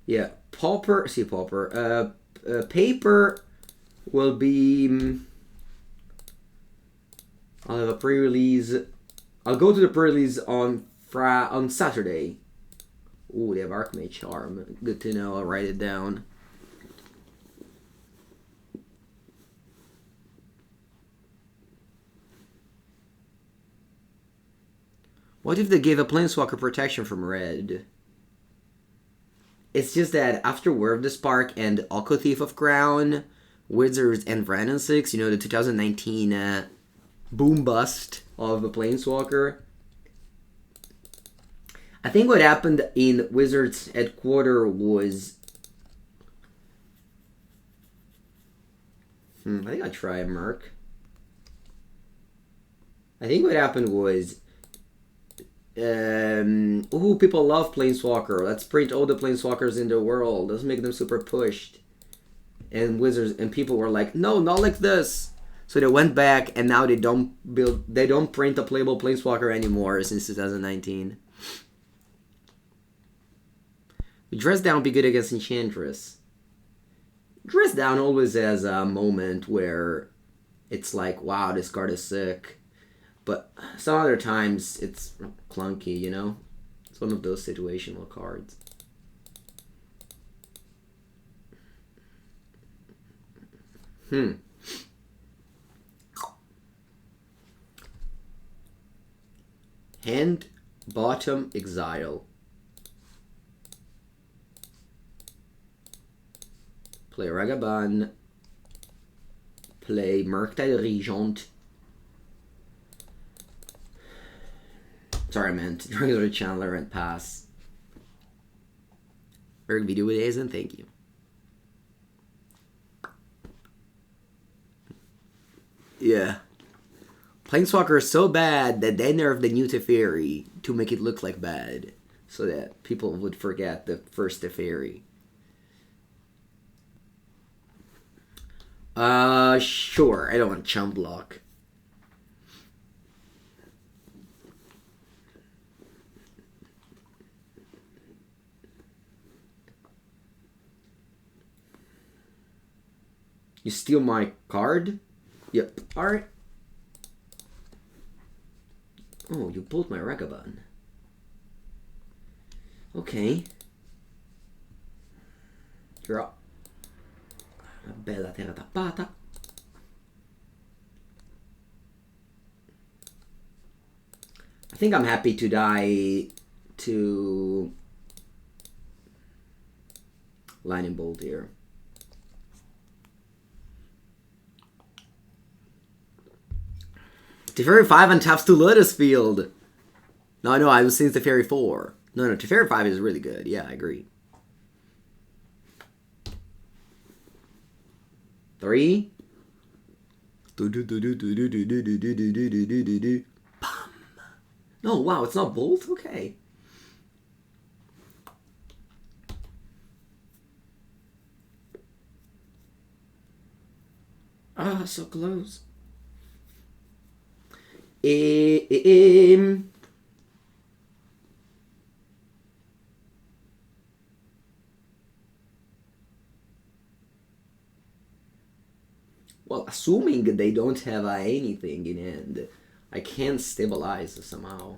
[SPEAKER 1] Yeah, Pauper. See, Pauper. Paper will be. I'll have a pre-release. I'll go to the pre-release on Saturday. Ooh, they have Archmage Charm. Good to know. I'll write it down. What if they gave a Planeswalker protection from red? It's just that after War of the Spark and Oko Thief of Crown, Wizards and Brandon 6, you know, the 2019 boom bust of the Planeswalker. I think what happened in Wizards headquarters was... I think I'll try a Merc. I think what happened was... ooh, people love Planeswalker. Let's print all the Planeswalkers in the world. Let's make them super pushed. And Wizards and people were like, no, not like this. So they went back and now they don't print a playable Planeswalker anymore since 2019. Dress Down would be good against Enchantress. Dress Down always has a moment where it's like, wow, this card is sick. But some other times it's clunky, you know? It's one of those situational cards. Hand Bottom Exile. Play Ragavan. Play Murktide Regent. Sorry, I meant regular Chandler and pass. Very video with Azen, thank you. Yeah. Planeswalker is so bad that they nerfed the new Teferi to make it look like bad. So that people would forget the first Teferi. Sure. I don't want chump block. You steal my card? Yep. Alright. Oh, you pulled my Ragavan. Okay. You're up. Una bella terra tappata. I think I'm happy to die to Lightning Bolt here. Teferi 5 untaps to Lotus Field. No, I was saying Teferi 4. No, Teferi 5 is really good. Yeah, I agree. 3. No, wow, it's not Bolt? Okay. Ah, so close. Well, assuming they don't have anything in hand, I can't stabilize somehow.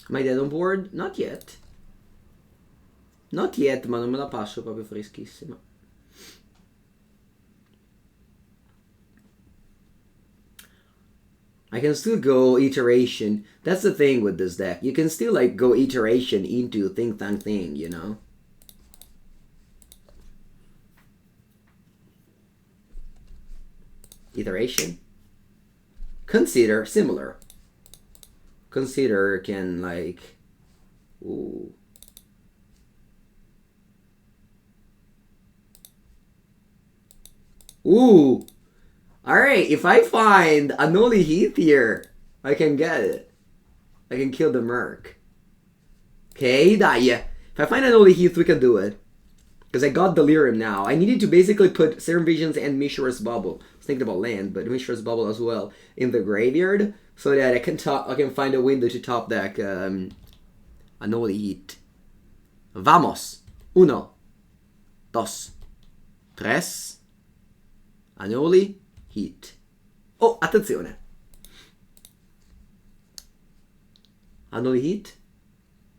[SPEAKER 1] Am I dead on board? Not yet. Not yet, ma non me la passo proprio freschissima. I can still go iteration. That's the thing with this deck. You can still like go iteration into Think Tank thing, you know? Iteration? Consider similar. Consider can like, ooh. Ooh. Alright, if I find Unholy Heat here, I can get it. I can kill the Merc. Okay, dai. If I find Unholy Heat, we can do it. Because I got Delirium now. I needed to basically put Serum Visions and Mishra's Bauble. I was thinking about land, but Mishra's Bauble as well in the graveyard. So that I can find a window to top deck Unholy Heat. Vamos. 1, 2, 3. Unholy Heat. Oh, attenzione. Unholy Heat.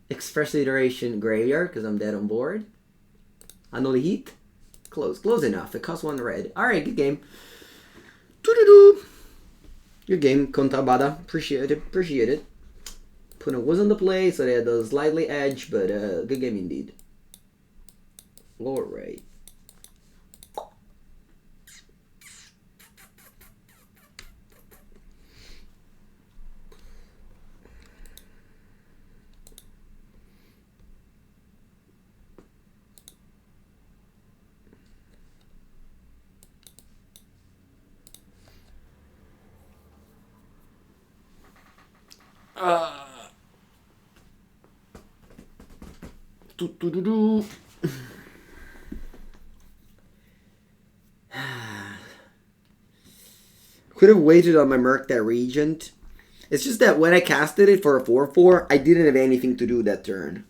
[SPEAKER 1] Expressive Iteration graveyard, because I'm dead on board. Unholy Heat. Close enough. It costs 1 red. Alright, good game. Doo-doo-doo. Good game, Contrabada. Appreciate it. Opponent was on the play, so they had a slightly edge, but good game indeed. Alright. Could have waited on my Murktide Regent. It's just that when I casted it for a 4/4, I didn't have anything to do that turn.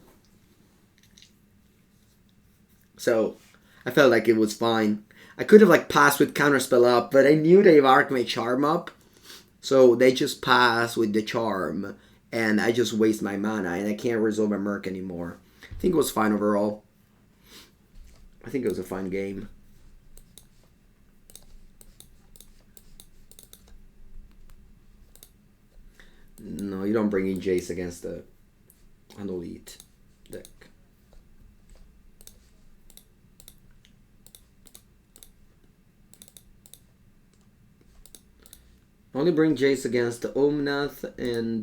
[SPEAKER 1] So I felt like it was fine. I could have like passed with Counterspell up, but I knew they have Archmage Charm up. So they just pass with the Charm, and I just waste my mana, and I can't resolve my Merc anymore. I think it was fine overall. I think it was a fine game. No, you don't bring in Jace against the Unholy Heat deck. Only bring Jace against the Omnath and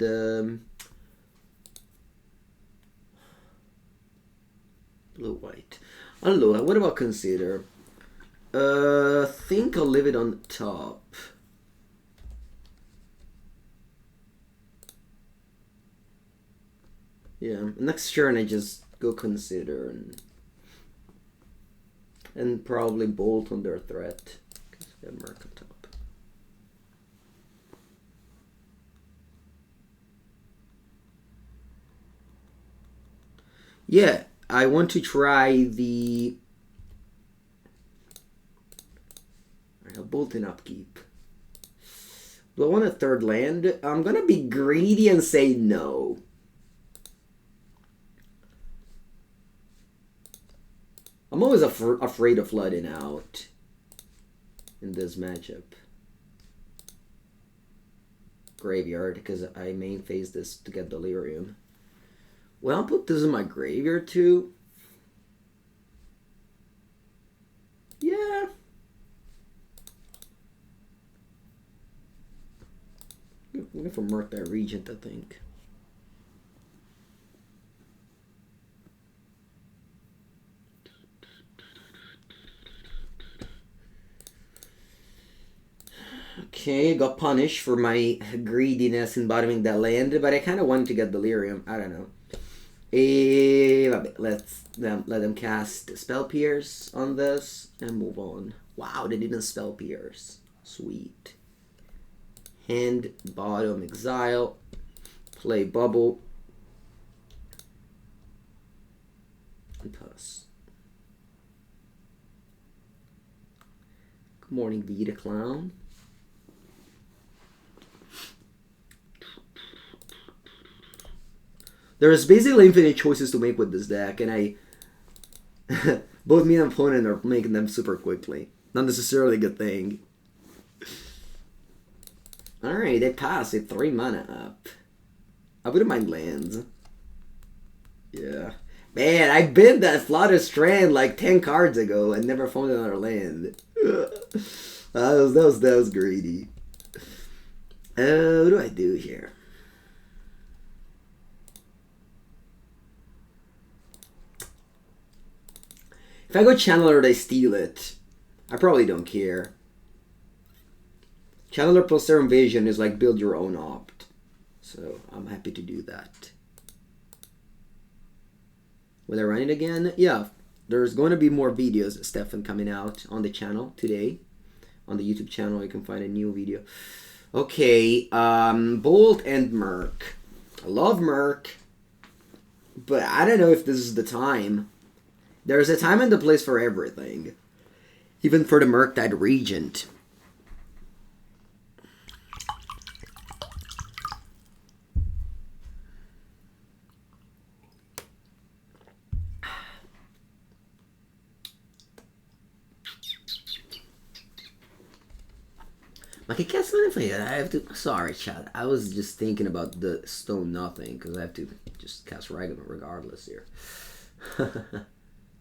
[SPEAKER 1] blue-white. Allora, what about Consider? Think I'll leave it on top. Yeah, next turn I just go Consider and probably bolt on their threat because they have Merc on top. Yeah, I want to try the bolt and upkeep. Do I want a third land? I'm gonna be greedy and say no. I'm always afraid of flooding out in this matchup. Graveyard, because I main phase this to get Delirium. Well, I'll put this in my graveyard too. Yeah. I'm going for Murktide Regent, I think. Okay, got punished for my greediness in bottoming that land, but I kind of wanted to get Delirium. I don't know. Let's let them cast Spell Pierce on this and move on. Wow, they didn't Spell Pierce. Sweet. Hand, bottom, exile. Play Bauble. And pass. Good morning, Vita Clown. There's basically infinite choices to make with this deck, and I... both me and opponent are making them super quickly. Not necessarily a good thing. Alright, they pass it 3 mana up. I wouldn't mind lands. Yeah. Man, I bid that Flooded Strand like 10 cards ago and never found another land. that was greedy. What do I do here? If I go Channeler, they steal it. I probably don't care. Channeler plus Serum Vision is like build your own opt. So I'm happy to do that. Will I run it again? Yeah. There's going to be more videos, Stefan, coming out on the channel today. On the YouTube channel, you can find a new video. Okay. Bolt and Merc. I love Merc. But I don't know if this is the time. There's a time and a place for everything. Even for the Murktide Regent. Like, I guess I have to... Sorry, chat. I was just thinking about the Stone Nothing, because I have to just cast Ragavan regardless here.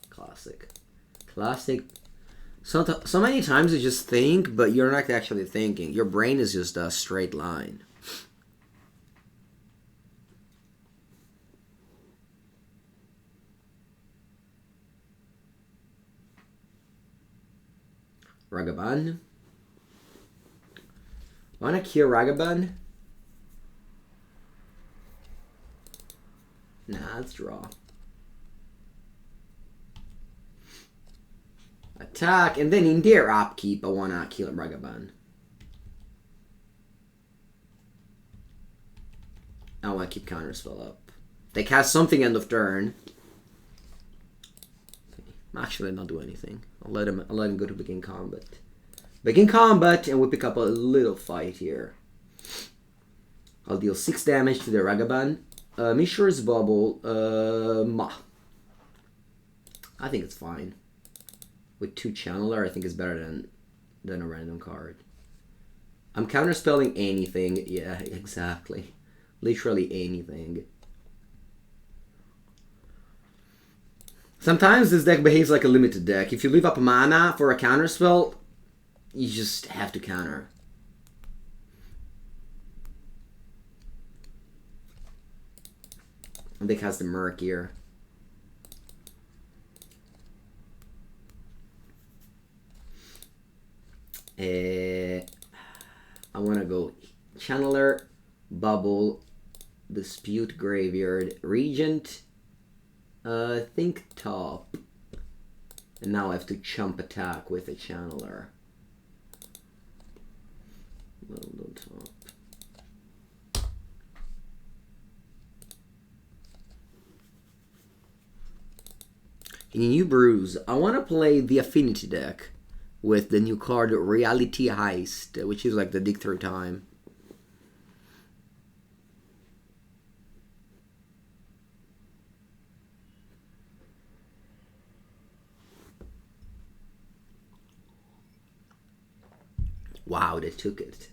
[SPEAKER 1] Classic. Classic. So many times you just think, but you're not actually thinking. Your brain is just a straight line. Ragavan. Wanna cure Ragavan? Nah, let's draw. Attack, and then in their upkeep, I wanna kill Ragavan. I wanna keep Counterspell up. They cast something end of turn. Okay. Actually, not do anything. I'll let him go to begin combat. Begin combat, and we pick up a little fight here. I'll deal 6 damage to the Ragavan. Mishra's Bauble. I think it's fine. With 2 Channeler, I think it's better than a random card. I'm counterspelling anything. Yeah, exactly. Literally anything. Sometimes this deck behaves like a limited deck. If you leave up mana for a counterspell, you just have to counter. And they cast the Merc here. I want to go Channeler, Bauble, Dispute Graveyard, Regent, think top. And now I have to chump attack with a Channeler. Little top. In New Brews, I want to play the Affinity deck with the new card Reality Heist, which is like the dig through time. Wow, they took it.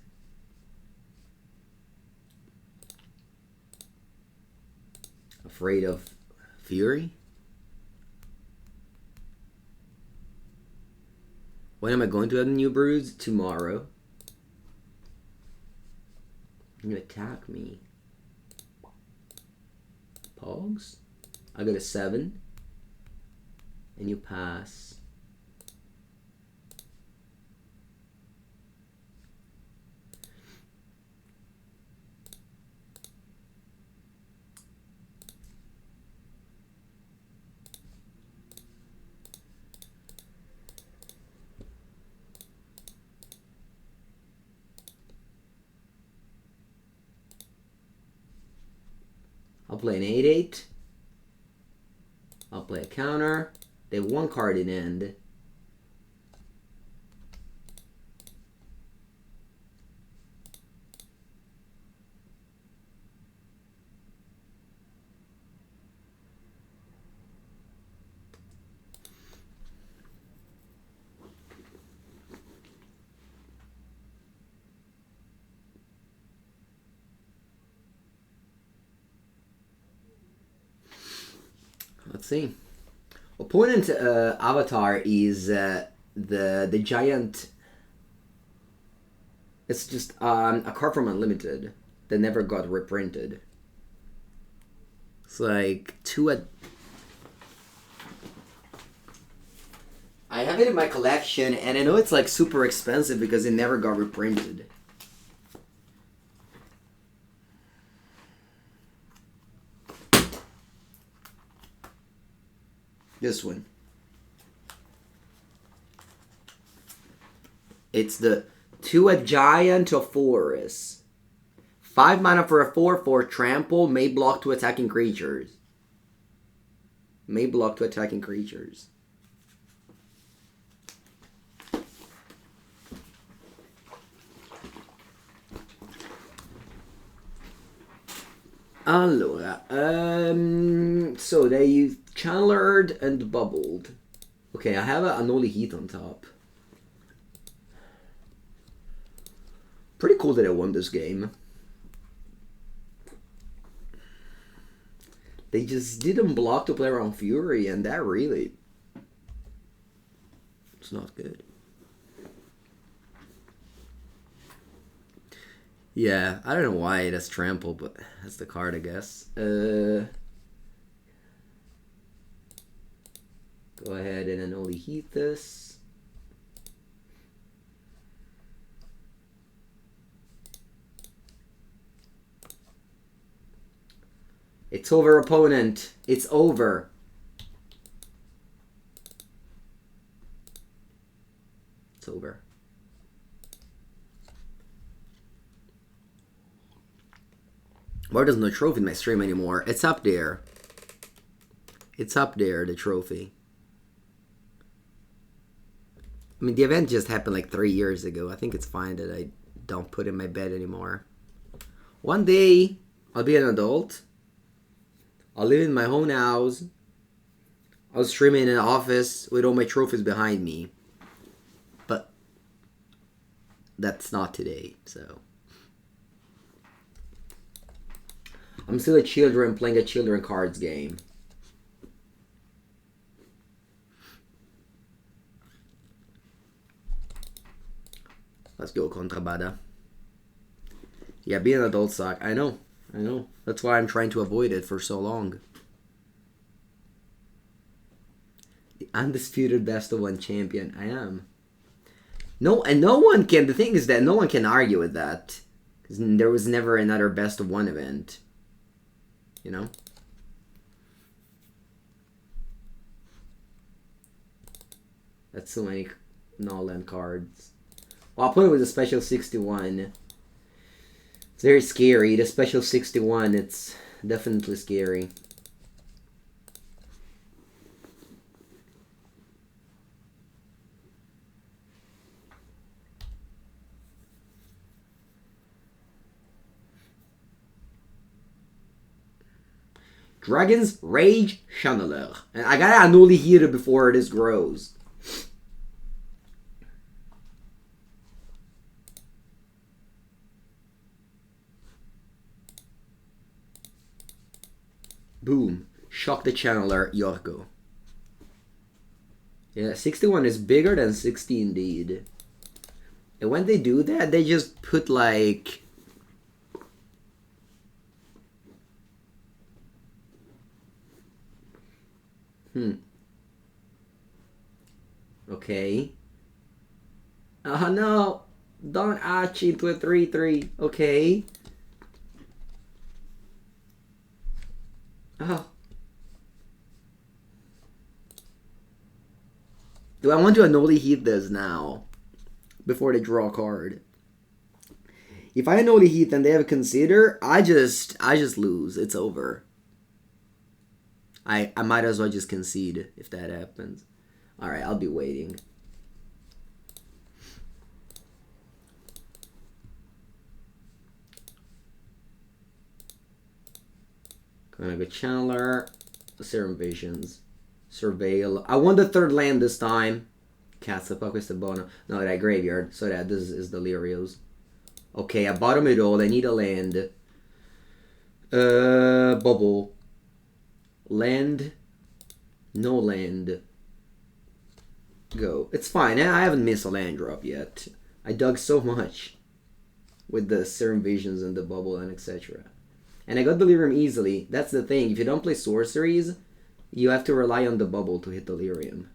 [SPEAKER 1] Afraid of Fury? When am I going to have New Brews? Tomorrow. You attack me. Pogs? I got a 7. And you pass. I'll play an 8/8. I'll play a counter. They have 1 card in end. Let's see. Opponent avatar is the giant. It's just a card from Unlimited that never got reprinted. It's like 2 at. I have it in my collection, and I know it's like super expensive because it never got reprinted. This one. It's the 2 giant of forest. 5 mana for a 4/4 trample, may block 2 attacking creatures. May block 2 attacking creatures. Allora, so they use Channered and Bubbled. Okay, I have an Unholy Heat on top. Pretty cool that I won this game. They just didn't block to play around Fury, and that really... it's not good. Yeah, I don't know why it has Trample, but that's the card, I guess. Go ahead and Unholy Heat this. It's over, opponent. It's over. It's over. Why doesn't the trophy in my stream anymore? It's up there. It's up there, the trophy. I mean, the event just happened like 3 years ago. I think it's fine that I don't put it in my bed anymore. One day, I'll be an adult. I'll live in my own house. I'll stream in an office with all my trophies behind me. But that's not today, so. I'm still a children playing a children cards game. Let's go, Contrabada. Yeah, being an adult sucks. I know. That's why I'm trying to avoid it for so long. The undisputed best of one champion. I am. No, and no one can... the thing is that no one can argue with that. Because there was never another best of one event. You know? That's so many no-land cards. Well, I'll play with a special 61. It's very scary. The special 61, it's definitely scary. Dragon's Rage Channeler. And I gotta Unholy Heat it before this grows. Boom. Shock the Channeler, Yorko. Yeah, 61 is bigger than 60 indeed. And when they do that, they just put like... Okay. Oh no! Don't arch into a 3/3. Okay. Oh. Do I want to Unholy Heat this now? Before they draw a card. If I Unholy Heat and they have a Consider, I just lose. It's over. I might as well just concede if that happens. Alright, I'll be waiting. Gonna go Channeler, Serum Visions, Surveil. I want the third land this time. Cast the Questa Bono. No, that graveyard. So that this is Delirios. Okay, I bottom it all. I need a land. Bauble. Land. No land. Go. It's fine. I haven't missed a land drop yet. I dug so much with the Serum Visions and the Bauble and etc. And I got Delirium easily. That's the thing. If you don't play sorceries, you have to rely on the Bauble to hit Delirium.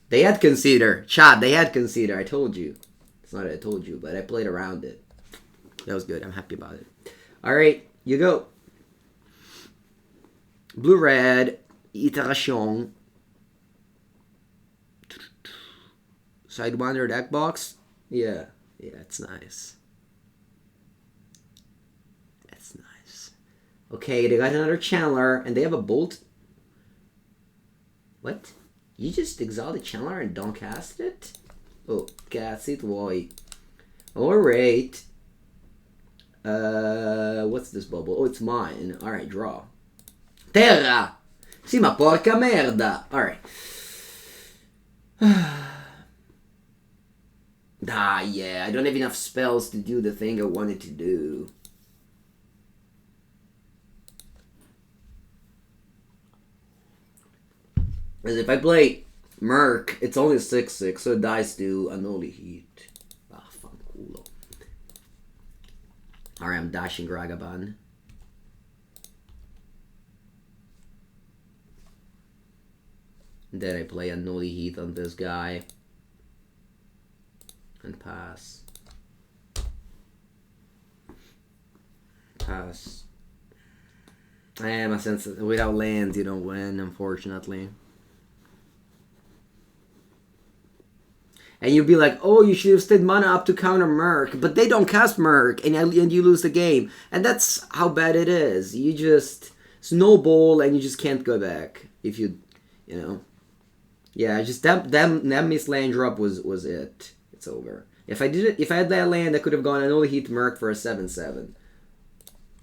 [SPEAKER 1] They had Consider. Chat, they had Consider. I told you. It's not that I told you, but I played around it. That was good. I'm happy about it. Alright, you go. Blue-red. Iteration. Sidewinder deck box. Yeah. Yeah, it's nice. That's nice. Okay, they got another Channeler, and they have a Bolt. What? You just exile the Channeler and don't cast it? Oh, cast it, why? Alright. What's this bubble? Oh, it's mine. Alright, draw. Terra! Sì, ma porca merda! Alright. Ah, yeah, I don't have enough spells to do the thing I wanted to do. Because if I play Merc, it's only 6/6, so it dies to Unholy Heat. Ah, fanculo. Alright, I'm dashing Ragavan. Then I play Unholy Heat on this guy. And pass. Pass. I am a sense without lands you don't win, unfortunately. And you'd be like, oh, you should have stayed mana up to counter Merc, but they don't cast Merc, and you lose the game. And that's how bad it is. You just snowball, and you just can't go back. If you know. Yeah, just that missed land drop was it. It's over. If I had that land, I could have gone and only hit Merc for a 7/7.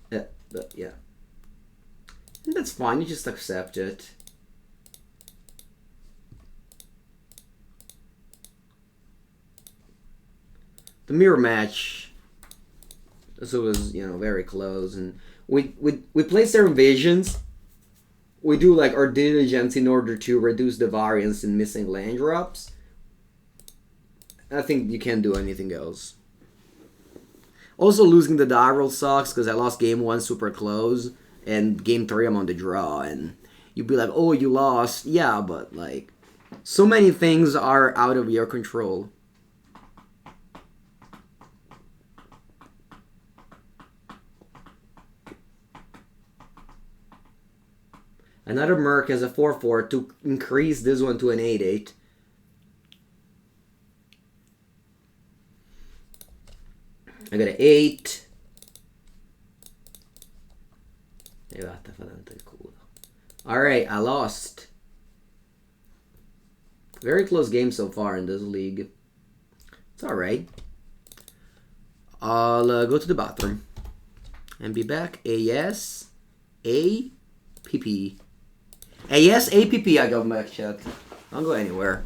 [SPEAKER 1] But yeah. And that's fine, you just accept it. The mirror match. So it was, very close, and we play Serum Visions. We do like our diligence in order to reduce the variance in missing land drops. I think you can't do anything else. Also, losing the die roll sucks because I lost game 1 super close, and game 3 I'm on the draw, and you'd be like, oh, you lost. Yeah, but like, so many things are out of your control. Another Merc has a 4/4 to increase this one to an 8/8. I got an 8. Alright, I lost. Very close game so far in this league. It's alright. I'll go to the bathroom and be back. AS APP. AS APP, I go back, chat. I'll go anywhere.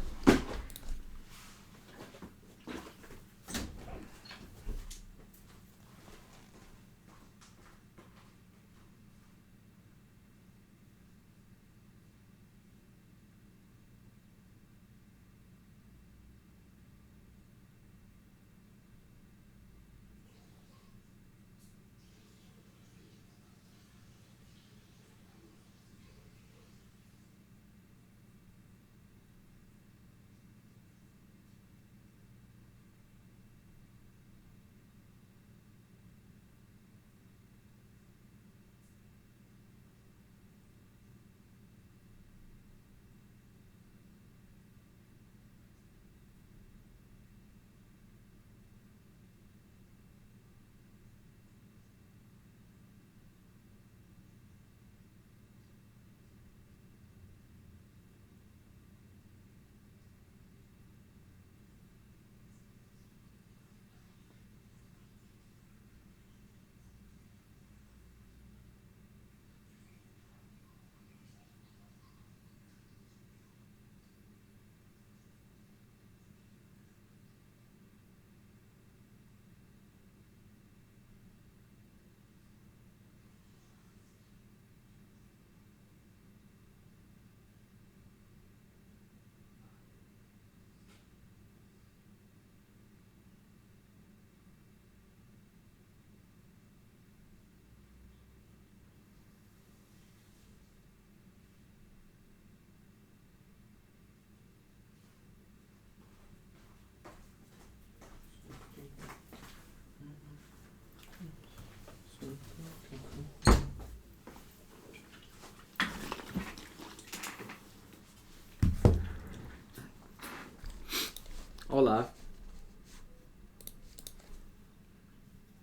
[SPEAKER 1] Hola.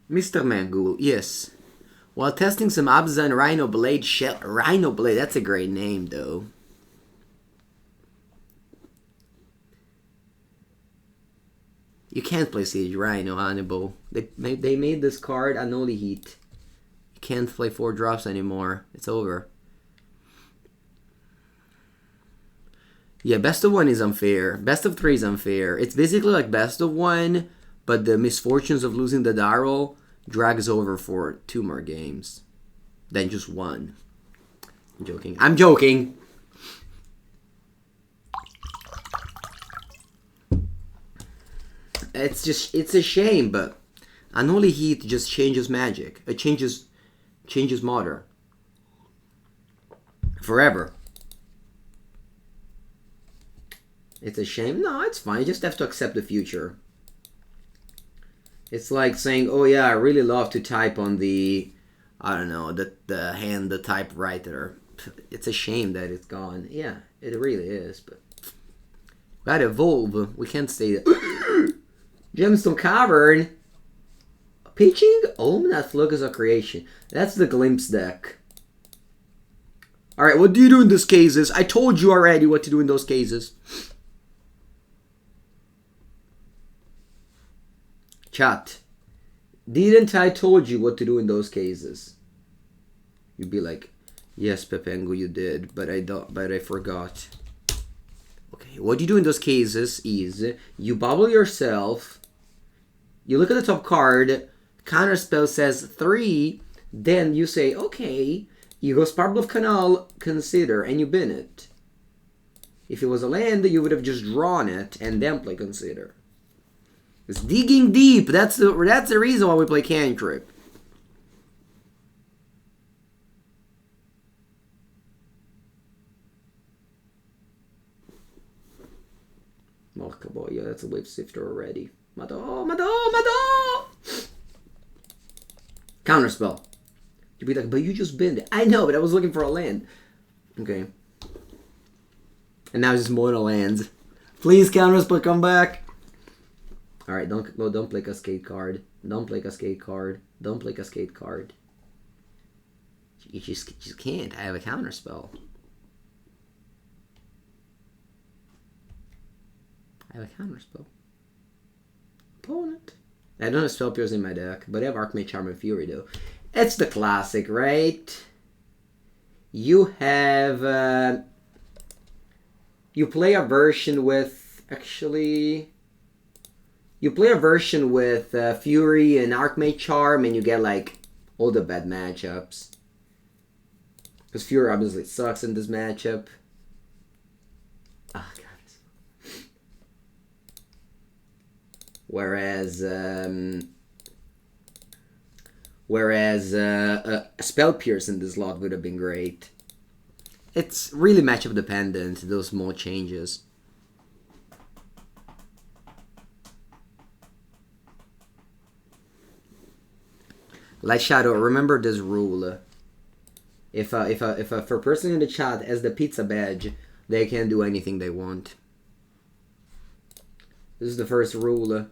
[SPEAKER 1] Mr. Mangool, yes. While testing some Abzan Rhino Blade shell. Rhino Blade, that's a great name though. You can't play Siege Rhino, Hannibal. They made this card Unholy Heat. You can't play 4 drops anymore. It's over. Yeah, best of 1 is unfair. Best of 3 is unfair. It's basically like best of 1, but the misfortunes of losing the Darrow drags over for 2 more games than just 1. I'm joking. I'm joking! It's a shame, but Unholy Heat just changes Magic. It changes Modern. Forever. It's a shame. No, it's fine. You just have to accept the future. It's like saying, oh yeah, I really love to type on the, I don't know, the typewriter. It's a shame that it's gone. Yeah, it really is, but we gotta evolve. We can't stay there. Gemstone Cavern. Pitching? Omnath Locus of Creation. That's the Glimpse deck. Alright, what do you do in those cases? I told you already what to do in those cases. Chat. Didn't I told you what to do in those cases? You'd be like, yes, Pepengo, you did, but I forgot. Okay, what you do in those cases is you bubble yourself, you look at the top card, Counterspell says 3, then you say, okay, you go Spirebluff Canal, consider, and you bin it. If it was a land, you would have just drawn it and then play consider. It's digging deep. That's the reason why we play Cantrip. Marka boy, yeah, that's a wave sifter already. Mado. Counterspell. You'd be like, but you just binned it. I know, but I was looking for a land. Okay. And now it's just mono lands. Please, Counterspell, come back. Alright, don't play Cascade card. Don't play Cascade card. Don't play Cascade card. You just can't. I have a Counterspell. I have a Counterspell. Opponent. I don't have Spell Pierce in my deck, but I have Archmage, Charm, and Fury though. It's the classic, right? You have... you play a version with... Actually... You play a version with Fury and Archmage Charm, and you get, like, all the bad matchups. Because Fury obviously sucks in this matchup. Ah, God. Whereas Spell Pierce in this lot would have been great. It's really matchup dependent, those small changes. Light Shadow, remember this rule. If a person in the chat has the pizza badge, they can do anything they want. This is the first rule.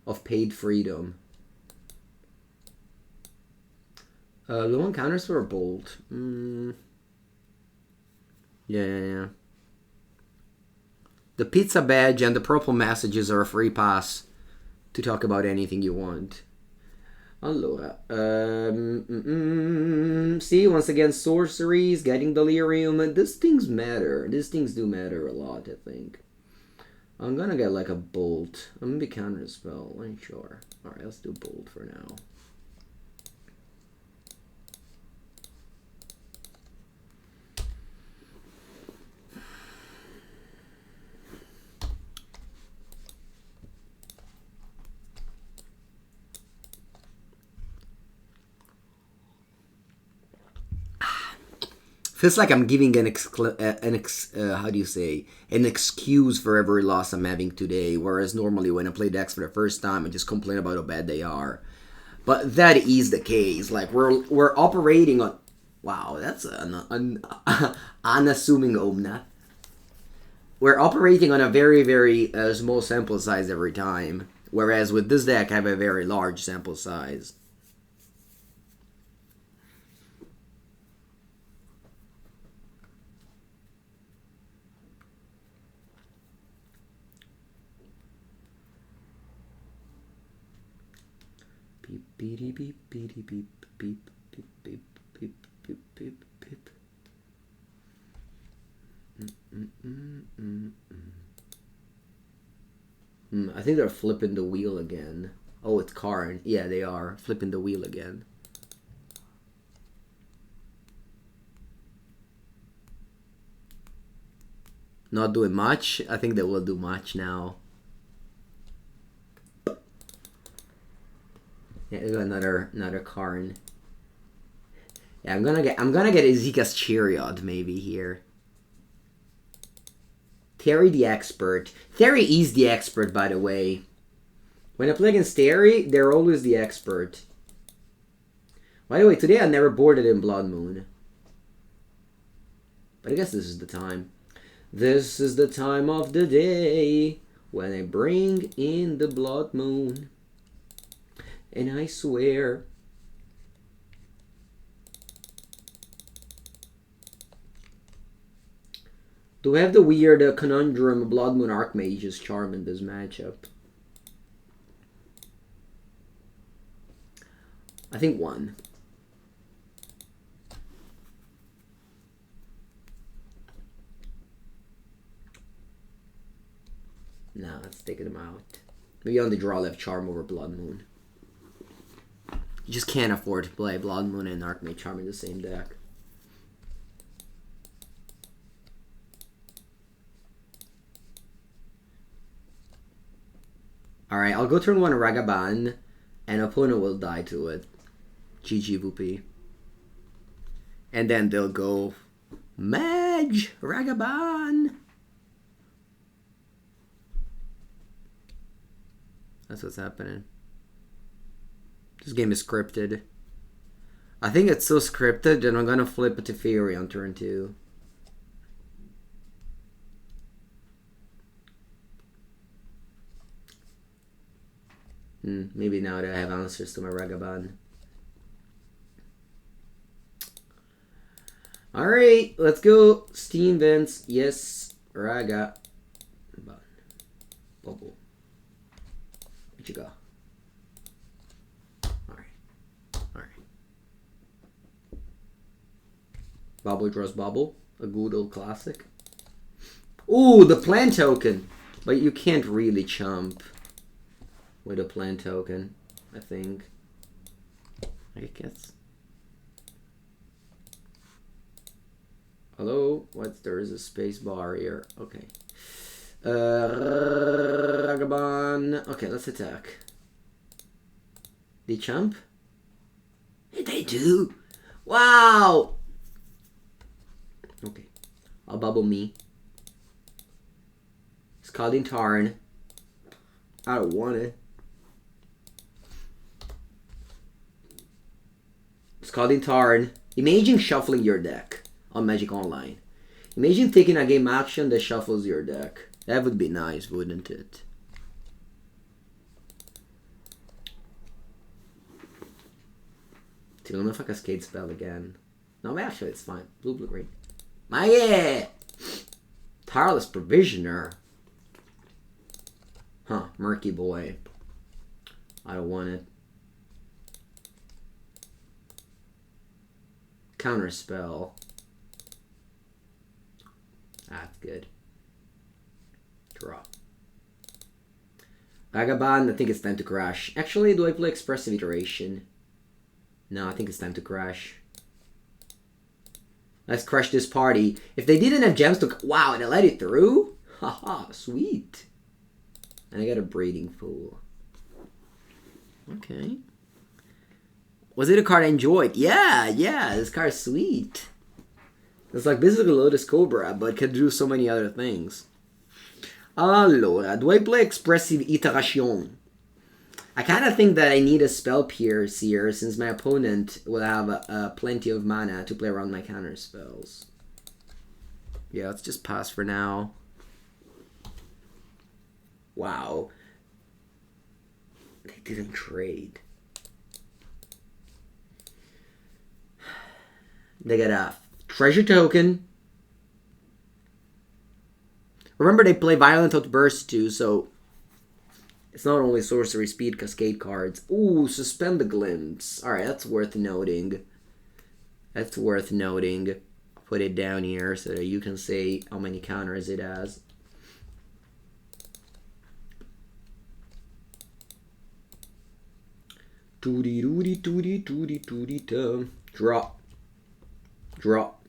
[SPEAKER 1] Of paid freedom. The one counters for a bolt. Yeah. The pizza badge and the purple messages are a free pass to talk about anything you want. Allora. See, once again, sorceries, getting delirium. These things matter. These things do matter a lot, I think. I'm gonna get like a bolt. I'm gonna be Counterspell, I'm sure. Alright, let's do bolt for now. Feels like I'm giving an excuse for every loss I'm having today, whereas normally when I play decks for the first time, I just complain about how bad they are. But that is the case. Like we're operating on Wow, that's an unassuming Omnath. We're operating on a very, very small sample size every time. Whereas with this deck, I have a very large sample size. Beep, beep, beep, beep, beep, beep, beep, beep, beep, beep, beep, beep. I think they're flipping the wheel again. Oh, it's Karn. Yeah, they are flipping the wheel again. Not doing much. I think they will do much now. Yeah, another Karn. Yeah, I'm gonna get Ezeka's Chariot maybe here. Terry the Expert. Terry is the expert, by the way. When I play against Terry, they're always the expert. By the way, today I never boarded in Blood Moon. But I guess this is the time. This is the time of the day when I bring in the Blood Moon. And I swear... Do we have the weird conundrum Blood Moon Archmage's charm in this matchup? I think one. No, let's take them out. Maybe on the draw left charm over Blood Moon. You just can't afford to play Blood Moon and Archmage Charm in the same deck. Alright, I'll go turn 1 Ragavan, and opponent will die to it. GG Whoopee. And then they'll go Mage Ragavan. That's what's happening. This game is scripted. I think it's so scripted that I'm gonna flip it to Fiery on turn 2. Maybe now that I have answers to my Ragavan. Alright, let's go. Steam Vents. Yes. Ragavan. Bauble. Where'd you go? Alright. Bauble draws Bauble. A good old classic. Ooh, the plant token. But you can't really chump with a plant token, I think. I guess. Hello? What? There is a space bar here. Okay. Ragavan. Okay, let's attack. They chump? They do? Wow! Okay. I'll bubble me. Scalding Tarn. I don't want it. Scalding Tarn. Imagine shuffling your deck on Magic Online. Imagine taking a game action that shuffles your deck. That would be nice, wouldn't it? I don't know if I Cascade Spell again. No, actually it's fine. Blue, green. My Tireless Provisioner. Huh, Murky Boy. I don't want it. Counterspell. That's good. Draw. Ragavan, I think it's time to crash. Actually, do I play Expressive Iteration? No, I think it's time to crash. Let's crush this party. If they didn't have gems to... Wow, and I let it through? Haha, sweet. And I got a Breeding Fool. Okay. Was it a card I enjoyed? Yeah, this card is sweet. It's like basically Lotus Cobra, but can do so many other things. Allora, do I play Expressive Iteration? I kind of think that I need a Spell Pierce here, since my opponent will have plenty of mana to play around my counter spells. Yeah, let's just pass for now. Wow. They didn't trade. They get a treasure token. Remember, they play Violent Outburst too, so it's not only sorcery speed cascade cards. Ooh, Suspend the Glimpse. Alright, that's worth noting. That's worth noting. Put it down here so that you can say how many counters it has. Drop. Drop.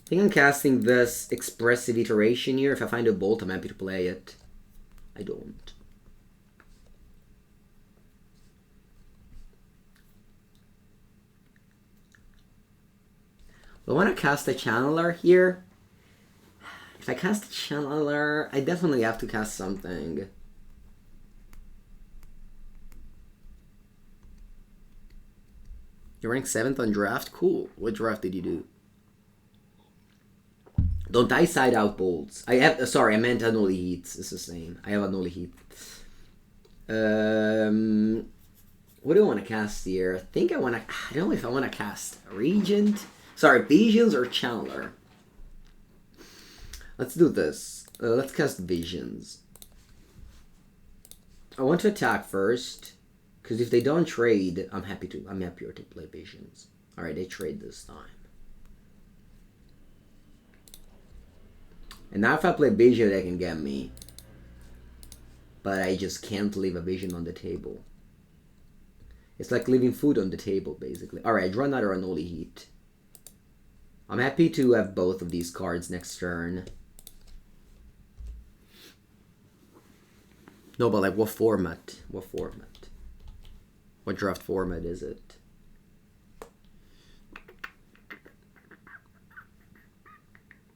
[SPEAKER 1] I think I'm casting this Expressive Iteration here. If I find a Bolt, I'm happy to play it. I don't. I want to cast a Channeler here. If I cast a Channeler, I definitely have to cast something. You're ranked 7th on draft? Cool. What draft did you do? Don't I side out bolts? I have. Sorry, I meant Unholy Heat. It's the same. I have Unholy Heat. What do I want to cast here? I think I want to. I don't know if I want to cast Regent. Sorry, Visions or Channeler. Let's do this. Let's cast Visions. I want to attack first, because if they don't trade, I'm happier to play Visions. All right, they trade this time. And now if I play Vision, they can get me. But I just can't leave a Vision on the table. It's like leaving food on the table, basically. Alright, I draw another Unholy Heat. I'm happy to have both of these cards next turn. No, but like what format? What format? What draft format is it?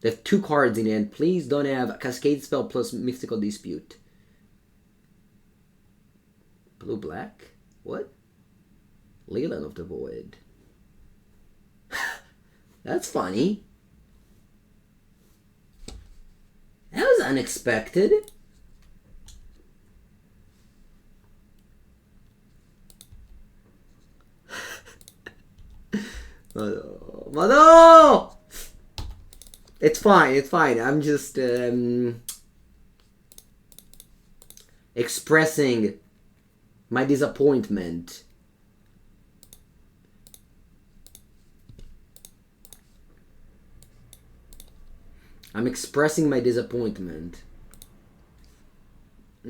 [SPEAKER 1] They have 2 cards in hand. Please don't have Cascade Spell plus Mystical Dispute. Blue-black? What? Leland of the Void. That's funny. That was unexpected. Mano! It's fine, it's fine. I'm just expressing my disappointment. I'm expressing my disappointment. I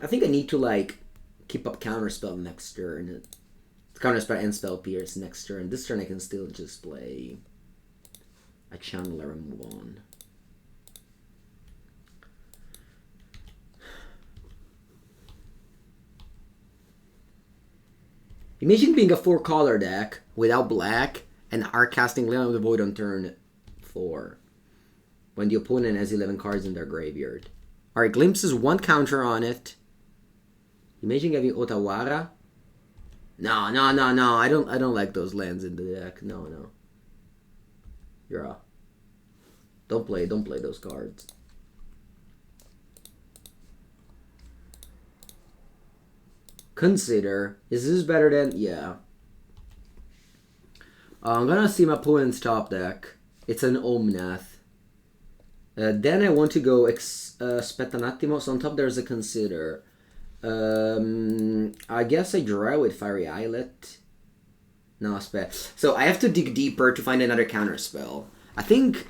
[SPEAKER 1] think I need to like keep up Counterspell next turn. Counterspell and Spell Pierce next turn. This turn I can still just play a Channeler and move on. Imagine being a 4-color deck without black and casting Leland of the Void on turn 4 when the opponent has 11 cards in their graveyard. Alright, Glimpses 1 counter on it. Imagine having Otawara. No. I don't like those lands in the deck. No. You're off. Don't play those cards. Consider. Is this better than... Yeah. I'm gonna see my opponent's top deck. It's an Omnath. Then I want to go Aspetta un attimo. So on top there's a Consider. I guess I draw with Fiery Islet. No, so I have to dig deeper to find another Counterspell. I think,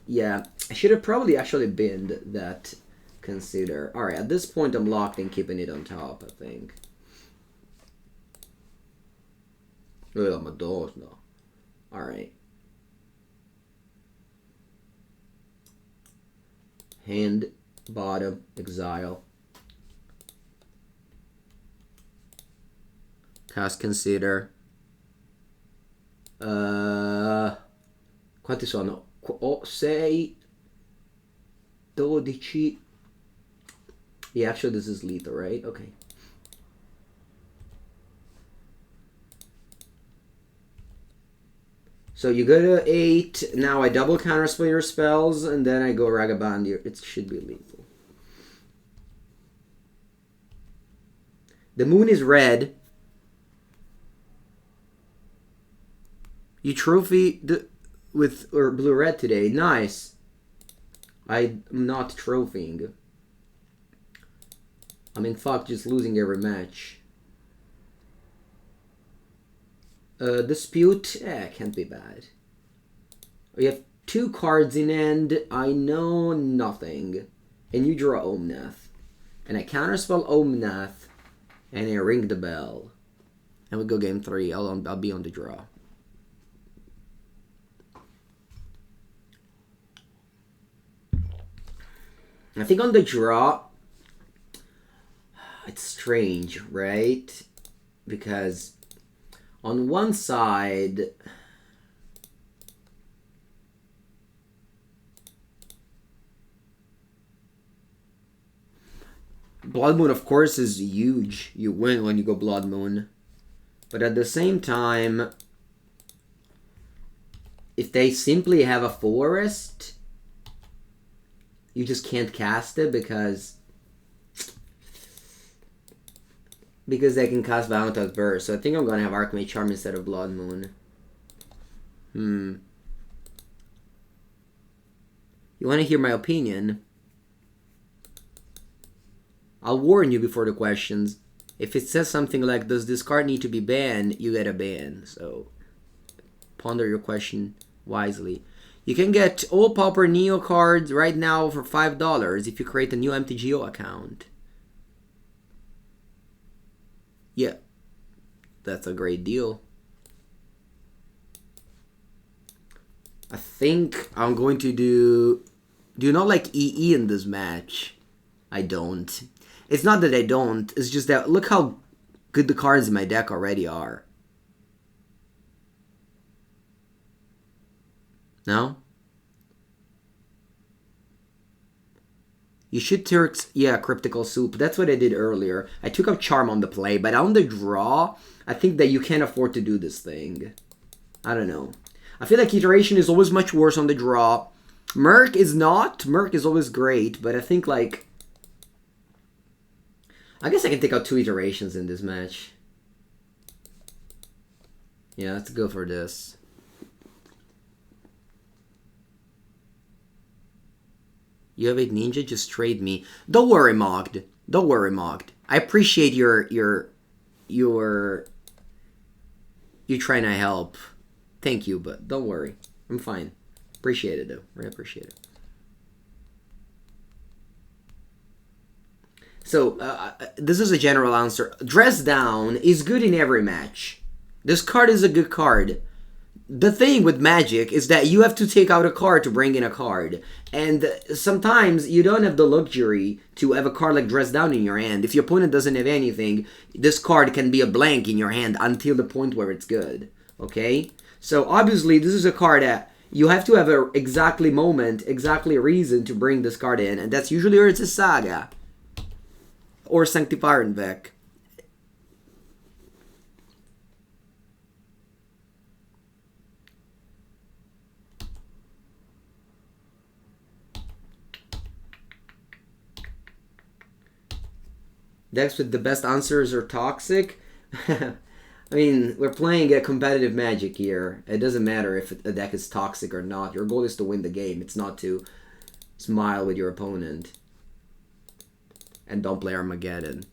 [SPEAKER 1] yeah, I should have probably actually binned that Consider. Alright, at this point I'm locked in keeping it on top, I think. Oh, Madonna. Alright. Hand, bottom, exile. Cast Consider. Quanti sono? 6, 12. Yeah, actually this is lethal, right? Okay. So you go to 8, now I double counterspell your spells, and then I go Ragavan. It should be lethal. The moon is red. You trophy with blue-red today. Nice. I'm not trophying. I'm in fact just losing every match. Dispute, can't be bad. We have 2 cards in hand. I know nothing. And you draw Omnath. And I counterspell Omnath. And I ring the bell. And we go game 3. I'll be on the draw. I think on the draw, it's strange, right? Because on one side, Blood Moon, of course, is huge. You win when you go Blood Moon. But at the same time, if they simply have a forest, you just can't cast it because they can cast Valentine's Burst. So I think I'm going to have Archmage Charm instead of Blood Moon. You want to hear my opinion? I'll warn you before the questions. If it says something like, does this card need to be banned, you get a ban. So ponder your question wisely. You can get all Pauper Neo cards right now for $5 if you create a new MTGO account. Yeah, that's a great deal. I think I'm going to do you not like EE in this match? I don't. It's not that I don't, it's just that look how good the cards in my deck already are. No? You should Turks, yeah, Cryptical Soup. That's what I did earlier. I took up Charm on the play, but on the draw, I think that you can't afford to do this thing. I don't know. I feel like Iteration is always much worse on the draw. Murk is not. Murk is always great, but I think, like, I guess I can take out 2 Iterations in this match. Yeah, let's go for this. You have 8 ninja, just trade me. Don't worry, Mogged. Don't worry, Mogged. I appreciate you trying to help. Thank you, but don't worry. I'm fine. Appreciate it, though. Really appreciate it. So, this is a general answer. Dress Down is good in every match. This card is a good card. The thing with Magic is that you have to take out a card to bring in a card. And sometimes you don't have the luxury to have a card like Dress Down in your hand. If your opponent doesn't have anything, this card can be a blank in your hand until the point where it's good. Okay? So obviously this is a card that you have to have a exactly moment, exactly a reason to bring this card in. And that's usually Urza Saga. Or Sanctifier in Vec. Decks with the best answers are toxic. I mean, we're playing a competitive Magic here. It doesn't matter if a deck is toxic or not. Your goal is to win the game. It's not to smile with your opponent. And don't play Armageddon.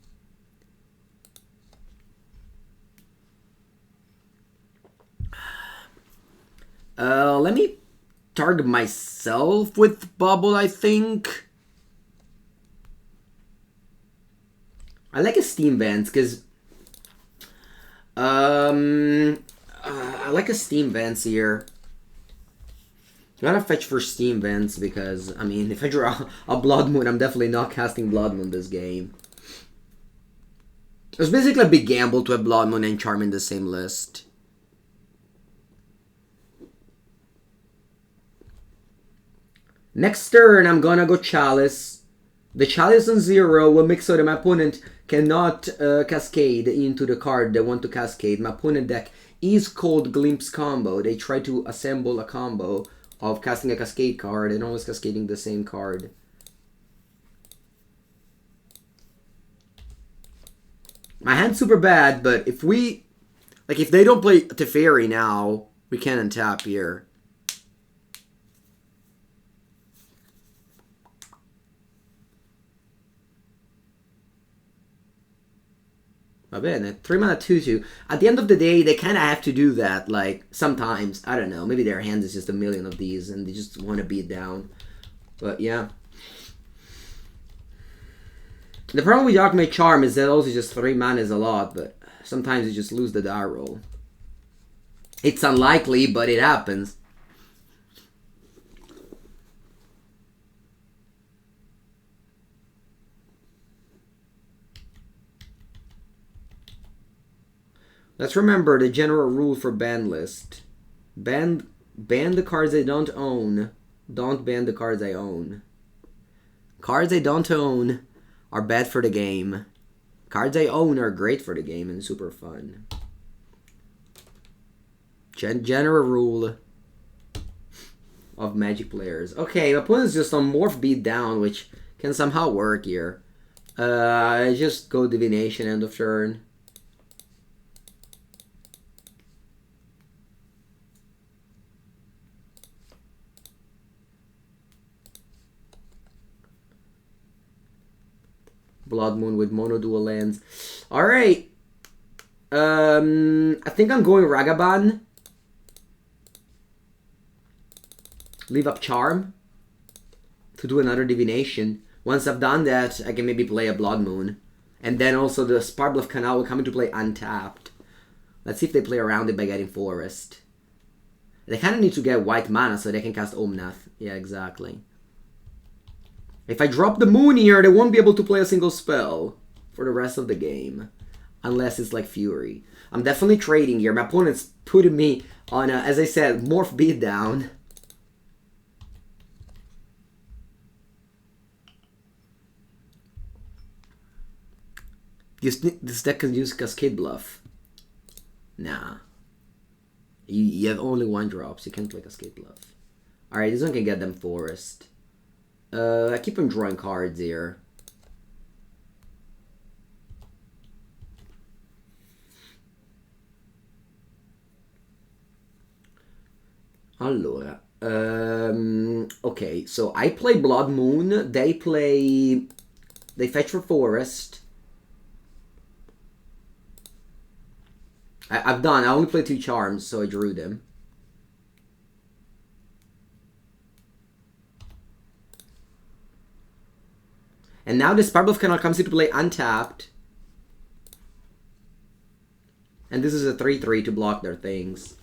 [SPEAKER 1] Let me target myself with Bauble, I think. I like a Steam Vents because I like a Steam Vents here. I'm gonna fetch for Steam Vents because, I mean, if I draw a Blood Moon, I'm definitely not casting Blood Moon this game. It's basically a big gamble to have Blood Moon and Charm in the same list. Next turn, I'm gonna go Chalice. The Chalice on 0 will make so that my opponent cannot cascade into the card they want to cascade. My opponent deck is called Glimpse Combo. They try to assemble a combo of casting a cascade card and always cascading the same card. My hand's super bad, but if we... Like, if they don't play Teferi now, we can untap here. Va bene, 3 mana 2/2. At the end of the day, they kind of have to do that. Like, sometimes. I don't know. Maybe their hand is just a million of these and they just want to beat down. But, yeah. The problem with Archmage Charm is that also just 3 mana is a lot, but sometimes you just lose the die roll. It's unlikely, but it happens. Let's remember the general rule for ban list. Ban the cards I don't own. Don't ban the cards I own. Cards I don't own are bad for the game. Cards I own are great for the game and super fun. General rule of Magic players. Okay, my opponent's just on Morph Beat Down, which can somehow work here. I just go Divination end of turn. Blood Moon with mono dual lands. Alright. I think I'm going Ragavan. Leave up Charm to do another Divination. Once I've done that, I can maybe play a Blood Moon. And then also the Spirebluff Canal will come into play untapped. Let's see if they play around it by getting Forest. They kind of need to get white mana so they can cast Omnath. Yeah, exactly. If I drop the Moon here, they won't be able to play a single spell for the rest of the game. Unless it's like Fury. I'm definitely trading here. My opponent's putting me on a, as I said, Morph Beatdown. This deck can use Cascade Bluff. Nah. You have only 1 drops. You can't play Cascade Bluff. Alright, this one can get them Forest. I keep on drawing cards here. Allora. Okay, so I play Blood Moon. They fetch for Forest. I only played 2 Charms, so I drew them. And now the Spirebluff Canal comes into play untapped. And this is a 3/3 to block their things.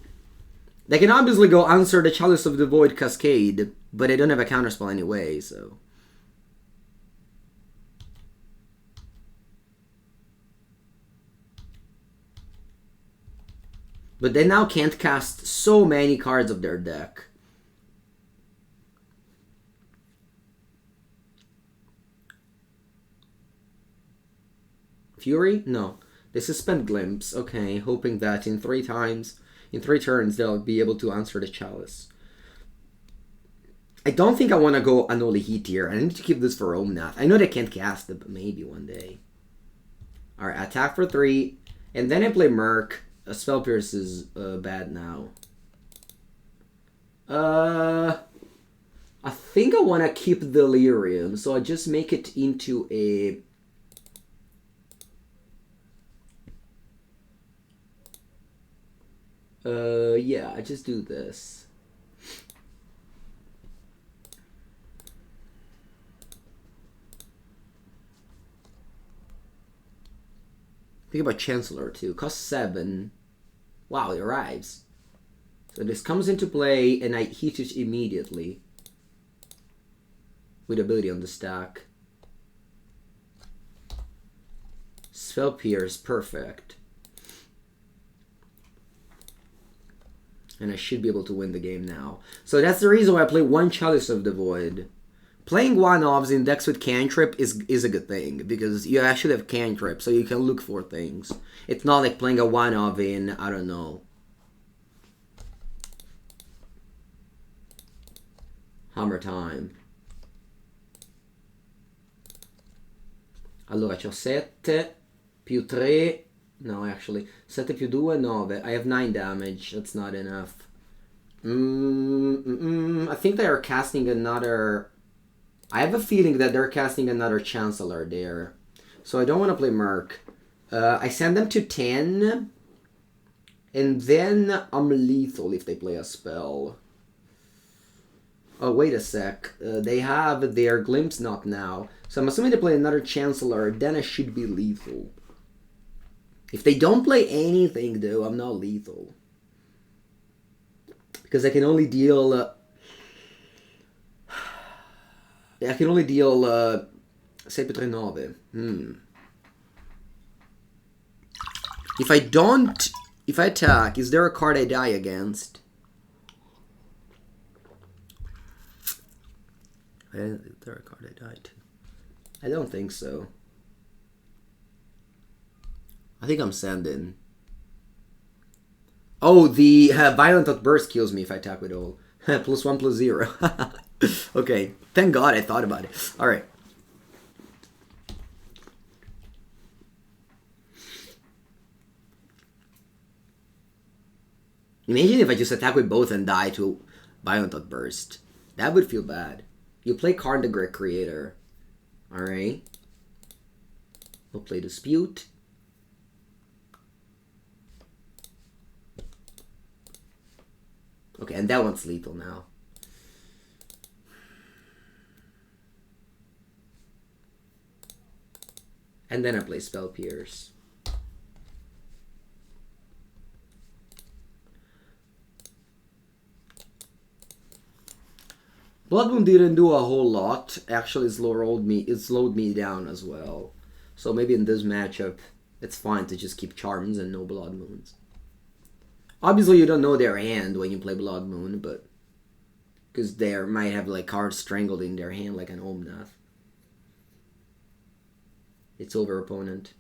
[SPEAKER 1] They can obviously go answer the Chalice of the Void Cascade, but they don't have a counterspell anyway, so... But they now can't cast so many cards of their deck. Fury? No. They suspend Glimpse. Okay, hoping that in 3 turns, they'll be able to answer the Chalice. I don't think I want to go Unholy Heat here. I need to keep this for Omnath. I know they can't cast it, but maybe one day. Alright, attack for 3. And then I play Merc. Spell Pierce is bad now. I think I want to keep Delirium, so I just make it into a... yeah, I just do this. Think about Chancellor too. Cost 7. Wow, it arrives. So this comes into play and I hit it immediately. With ability on the stack. Spell Pierce, perfect. And I should be able to win the game now. So that's the reason why I play 1 Chalice of the Void. Playing one-offs in decks with cantrip is a good thing, because you actually have cantrip, so you can look for things. It's not like playing a one-off in, I don't know, Hammer Time. Allora, c'ho 7 più 3... No, actually, 7 più 2, 9. I have 9 damage. That's not enough. I think they are casting another... I have a feeling that they're casting another Chancellor there. So I don't want to play Merc. I send them to 10. And then I'm lethal if they play a spell. Oh, wait a sec. They have their Glimpse Knot now. So I'm assuming they play another Chancellor. Then I should be lethal. If they don't play anything, though, I'm not lethal. Because I can only deal... I can only deal 6 più 3, 9. If I don't... If I attack, is there a card I die against? Is there a card I die to? I don't think so. I think I'm sending. Oh, the Violent Outburst kills me if I attack with all. +1/+0. Okay, thank God I thought about it. Alright. Imagine if I just attack with both and die to Violent Outburst. That would feel bad. You play Karn the Great Creator. Alright. We'll play Dispute. Okay, and that one's lethal now. And then I play Spell Pierce. Blood Moon didn't do a whole lot. Actually, it slowed me down as well. So maybe in this matchup, it's fine to just keep Charms and no Blood Moons. Obviously, you don't know their hand when you play Blood Moon, but... Because they might have like cards strangled in their hand like an Omnath. It's over, opponent.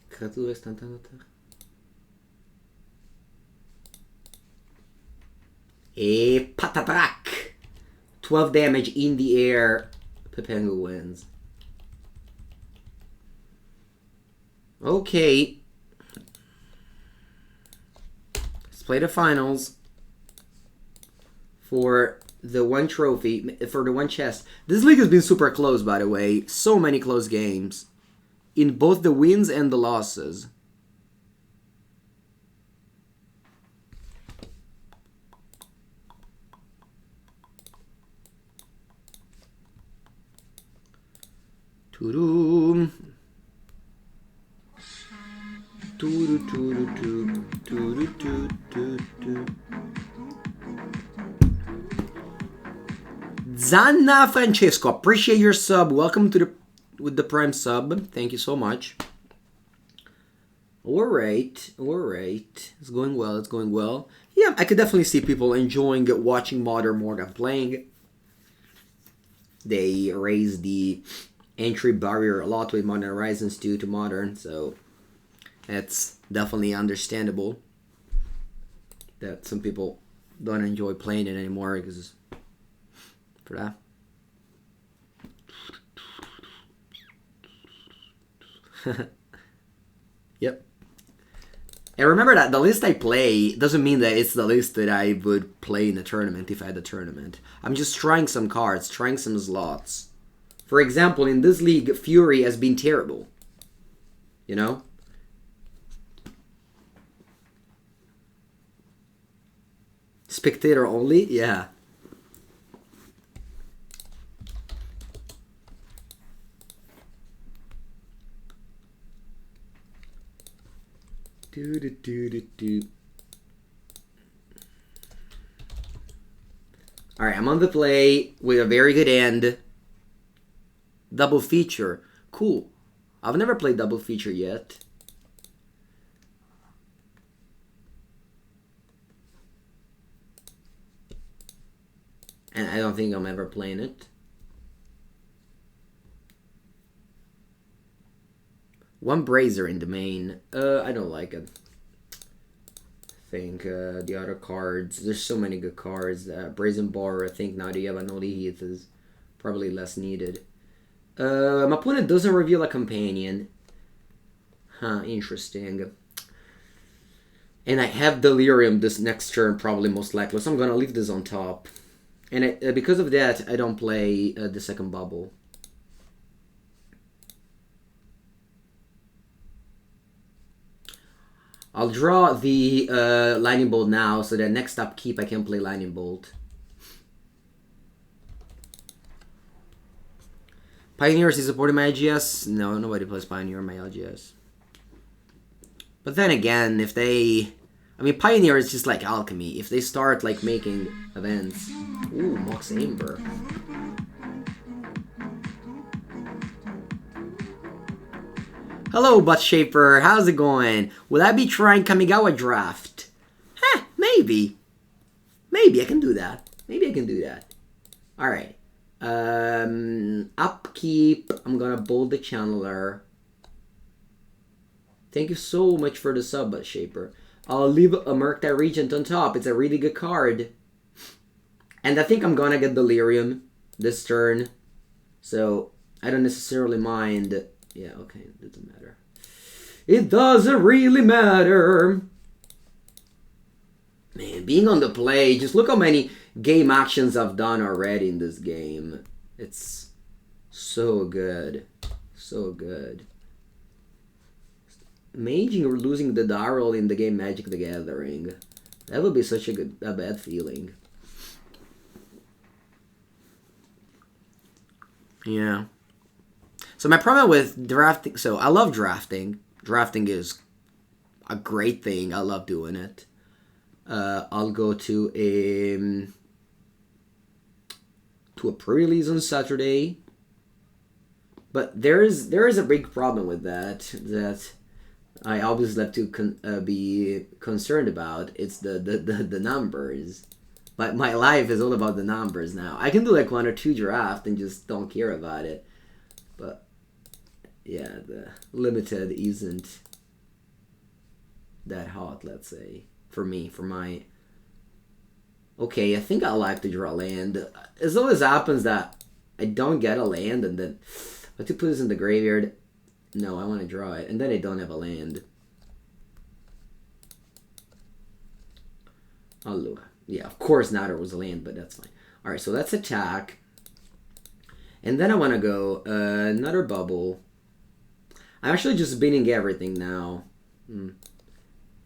[SPEAKER 1] Creatura istantanea. E patatrack! 12 damage in the air. Pepengu wins. Okay. Let's play the finals. For the one trophy, for the one chest. This league has been super close, by the way. So many close games. In both the wins and the losses. Toodoo. Zanna Francesco, appreciate your sub. Welcome to the Prime sub. Thank you so much. Alright. It's going well. Yeah, I could definitely see people enjoying watching Modern more than playing. They raised the entry barrier a lot with Modern Horizons 2 to Modern, so it's definitely understandable that some people don't enjoy playing it anymore because for that. Yep. And remember that the list I play doesn't mean that it's the list that I would play in a tournament if I had a tournament. I'm just trying some cards, trying some slots. For example, in this league, Fury has been terrible. You know? Spectator only? Yeah. Alright, I'm on the play with a very good end. Double feature. Cool. I've never played double feature yet. And I don't think I'm ever playing it. One Brazier in the main. I don't like it. I think the other cards, there's so many good cards. Brazen Bar, I think now that you have Unholy Heat is probably less needed. My opponent doesn't reveal a companion. Huh, interesting. And I have Delirium this next turn, probably most likely. So I'm going to leave this on top. And because of that, I don't play the second Bauble. I'll draw the Lightning Bolt now, so that next upkeep I can play Lightning Bolt. Pioneers is supporting my LGS? No, nobody plays Pioneer in my LGS. But then again, if they... I mean, Pioneer is just like Alchemy. If they start, like, making events... Ooh, Mox Amber. Hello, Butt Shaper. How's it going? Will I be trying Kamigawa Draft? Huh, maybe. Maybe I can do that. Maybe I can do that. Alright. Upkeep. I'm gonna bold the Channeler. Thank you so much for the sub, Butt Shaper. I'll leave a Murktide Regent on top. It's a really good card. And I think I'm gonna get Delirium this turn. So, I don't necessarily mind... Yeah, okay, it doesn't matter. It doesn't really matter. Man, being on the play, just look how many game actions I've done already in this game. It's so good. So good. Maging or losing the Darrell in the game Magic the Gathering. That would be such a bad feeling. Yeah. So my problem with drafting, so I love drafting. Drafting is a great thing. I love doing it. I'll go to a pre-release on Saturday. But there is a big problem with that I obviously have to be concerned about. It's the numbers. But my life is all about the numbers now. I can do like 1 or 2 drafts and just don't care about it. But yeah, the limited isn't that hot, let's say. For me, for my... Okay, I think I like to draw land. It always happens that I don't get a land and then I have to put this in the graveyard. No, I want to draw it. And then I don't have a land. Oh, yeah, of course now there was a land, but that's fine. Alright, so that's attack. And then I want to go another Bauble. I'm actually just binning everything now.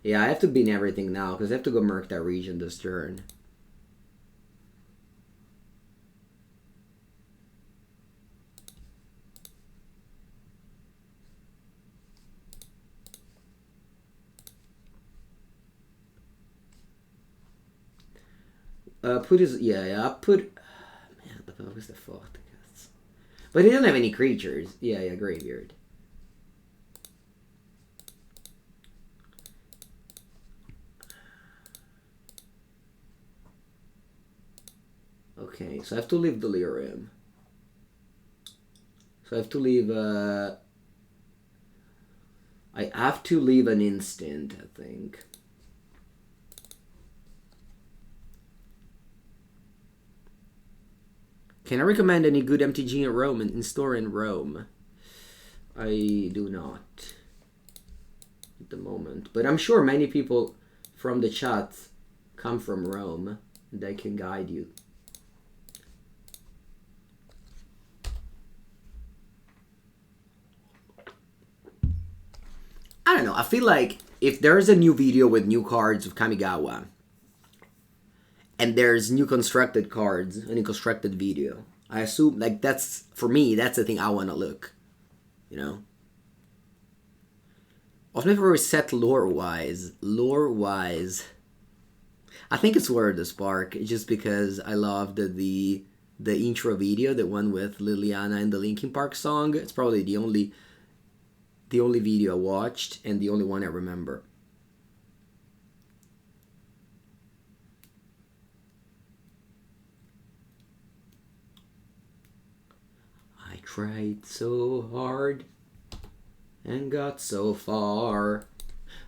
[SPEAKER 1] Yeah, I have to bin everything now because I have to go Murktide Regent this turn. Put his... Yeah, I'll put... Man, what was the fuck? But he doesn't have any creatures. Yeah, graveyard. Okay, so I have to leave Delirium. So I have to leave... I have to leave an instant, I think. Can I recommend any good MTG in Rome, in store in Rome? I do not at the moment. But I'm sure many people from the chat come from Rome. They can guide you. I don't know. I feel like if there's a new video with new cards of Kamigawa, and there's new constructed cards, a new constructed video, I assume, like, that's, for me, that's the thing I want to look. You know? I've never set lore-wise. Lore-wise. I think it's Word the Spark, just because I love the the intro video, the one with Liliana and the Linkin Park song. It's probably the only video I watched and the only one I remember. I tried so hard and got so far,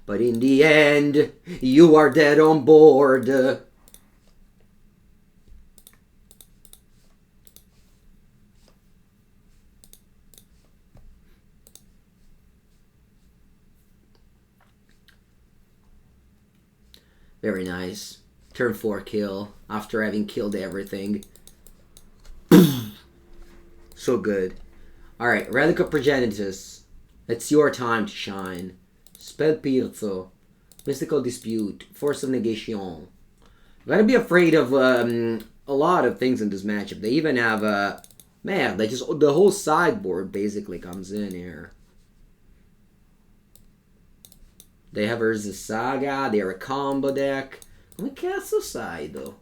[SPEAKER 1] but in the end, you are dead on board. Very nice. Turn 4 kill after having killed everything. So good. Alright, Relic of Progenitus. It's your time to shine. Spell Pirzo. Mystical Dispute. Force of Negation. You gotta be afraid of a lot of things in this matchup. They even have man, they just the whole sideboard basically comes in here. They have Urza Saga, they're a combo deck. Come cazzo sai, though?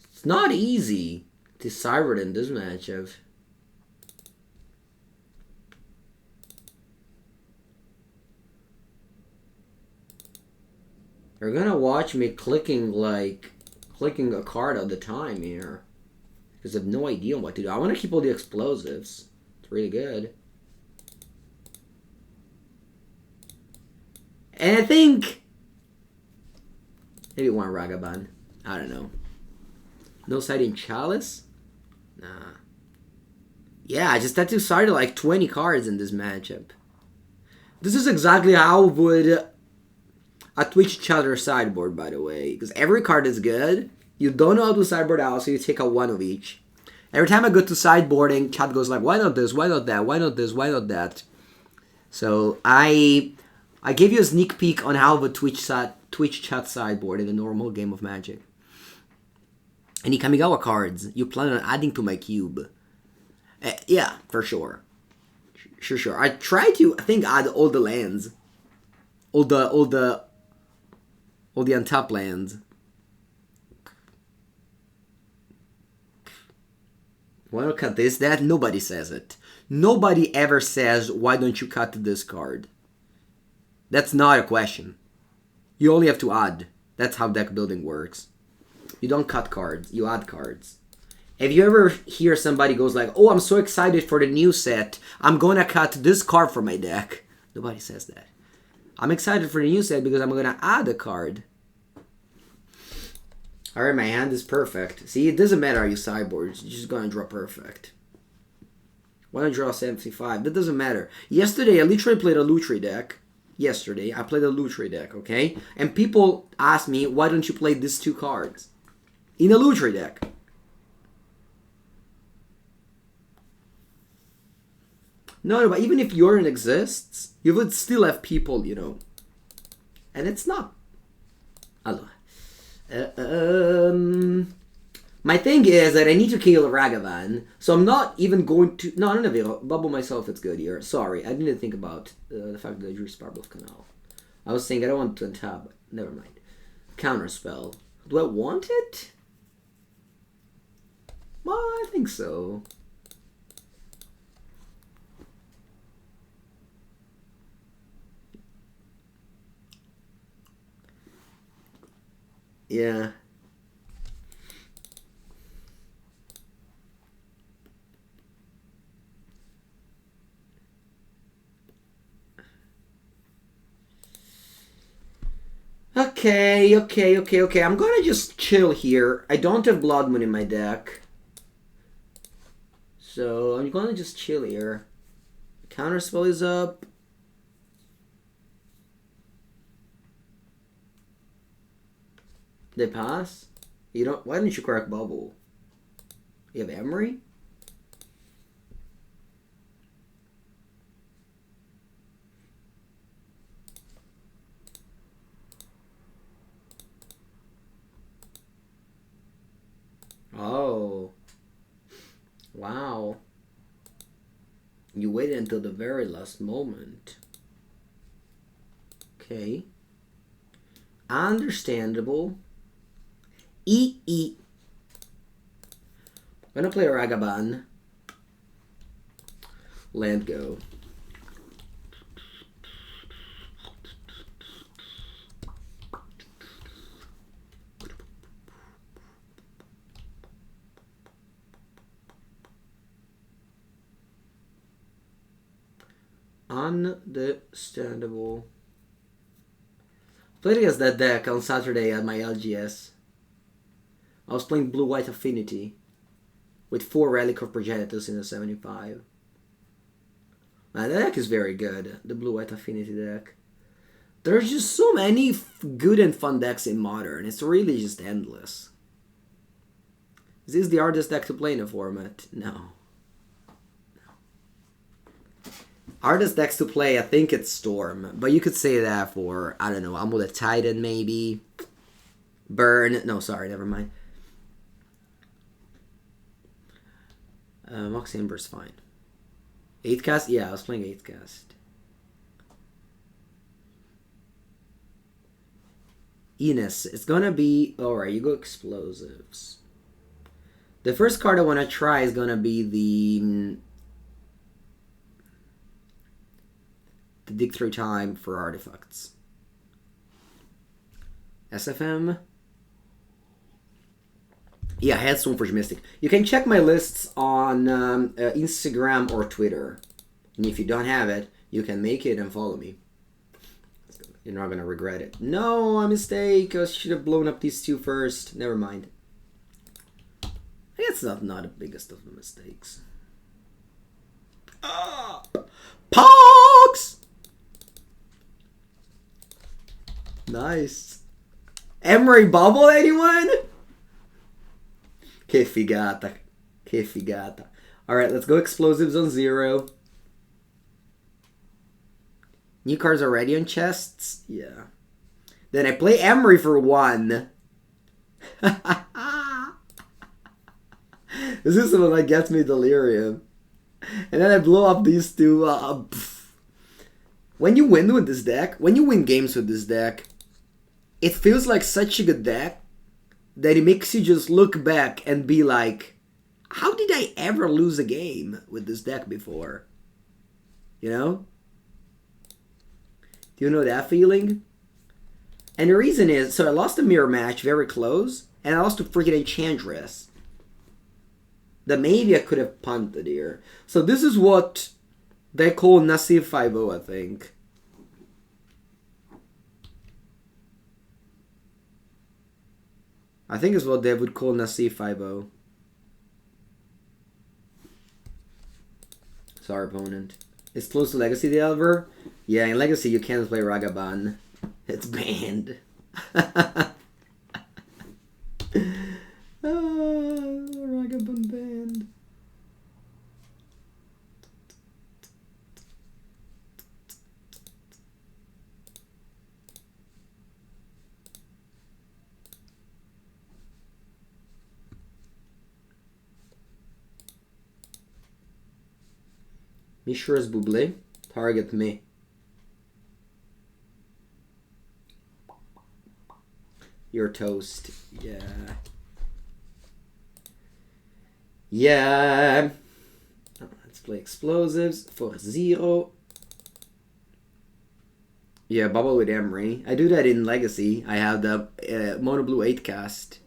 [SPEAKER 1] It's not easy to sideboard in this matchup. You're gonna watch me clicking a card at the time here. Because I have no idea what to do. I want to keep all the explosives. It's really good. And I think maybe one Ragavan. I don't know. No side in Chalice? Nah. Yeah, I just had to side like 20 cards in this matchup. This is exactly how would a Twitch chatter sideboard, by the way. Because every card is good. You don't know how to sideboard out, so you take out one of each. Every time I go to sideboarding, chat goes like, why not this, why not that, why not this, why not that? So I gave you a sneak peek on how the Twitch chat sideboard in a normal game of Magic. Any Kamigawa cards you plan on adding to my cube? Yeah, for sure. Sure. I try to, I think, add all the lands. All the untap lands. Why not cut this? That nobody says it. Nobody ever says, why don't you cut this card? That's not a question. You only have to add. That's how deck building works. You don't cut cards, you add cards. If you ever hear somebody goes like, oh, I'm so excited for the new set, I'm gonna cut this card from my deck. Nobody says that. I'm excited for the new set because I'm gonna add a card. Alright, my hand is perfect. See, it doesn't matter how you sideboard, you're just gonna draw perfect. When I draw 75, that doesn't matter. Yesterday, I literally played a Lutri deck. Yesterday, I played a Lutri deck, okay? And people asked me, why don't you play these two cards? In a Lutri deck. No, but even if Yorin exists, you would still have people, you know. And it's not. Allora. My thing is that I need to kill Ragavan, so I'm not even going to... No, non è vero. Bubble myself, it's good here. Sorry, I didn't think about the fact that I drew Spirebluff Canal. I was saying I don't want to untap. Never mind. Counterspell. Do I want it? Well, I think so. Yeah. Okay. I'm gonna just chill here. I don't have Blood Moon in my deck. So I'm gonna just chill here. Counterspell is up. They pass? You don't. Why didn't you crack Bauble? You have Emery? Oh. Wow. You waited until the very last moment. Okay. Understandable. I'm gonna play Ragavan. Land go. Understandable. Played against that deck on Saturday at my LGS. I was playing Blue-White Affinity with 4 Relic of Progenitus in the 75. Man, that deck is very good, the Blue-White Affinity deck. There's just so many good and fun decks in Modern. It's really just endless. Is this the hardest deck to play in the format? No. Hardest decks to play, I think it's Storm. But you could say that for, I don't know, Amulet Titan maybe. Burn. No, sorry, never mind. Mox Ember's fine. 8th cast? Yeah, I was playing 8th cast. Enos. It's gonna be... Alright, you go Explosives. The first card I want to try is gonna be the Dig Through Time for artifacts. SFM. Yeah, I had Stoneforge Mystic. You can check my lists on Instagram or Twitter. And if you don't have it, you can make it and follow me. You're not going to regret it. No, a mistake. I should have blown up these 2 first. Never mind. It's not the biggest of the mistakes. Pogs! Nice. Emery Bauble, anyone? Che figata. Che figata. Alright, let's go Explosives on 0. New cards already on chests? Yeah. Then I play Emery for 1. This is the one that gets me delirium. And then I blow up these 2. When you win with this deck, when you win games with this deck, it feels like such a good deck that it makes you just look back and be like, how did I ever lose a game with this deck before? You know? Do you know that feeling? And the reason is, so I lost a mirror match very close, and I lost to freaking Enchantress. That maybe I could have punted here. So this is what they call Nasif 5-0, I think. I think it's what they would call Nasif 5-0. Sorry, opponent. It's close to Legacy Delver? Yeah, in Legacy you can't play Ragavan. It's banned. Ragavan banned. Mishra's Bauble. Target me. You're toast. Yeah. Yeah. Let's play Explosives for 0. Yeah, Bubble with Emery. I do that in Legacy. I have the Mono Blue 8 cast.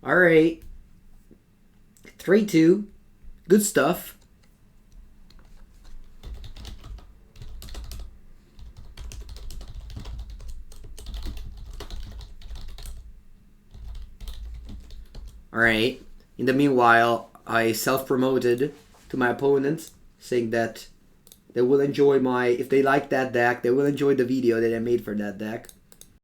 [SPEAKER 1] Alright. 3-2. Good stuff. Alright. In the meanwhile, I self-promoted to my opponents, saying that they will enjoy my... If they like that deck, they will enjoy the video that I made for that deck.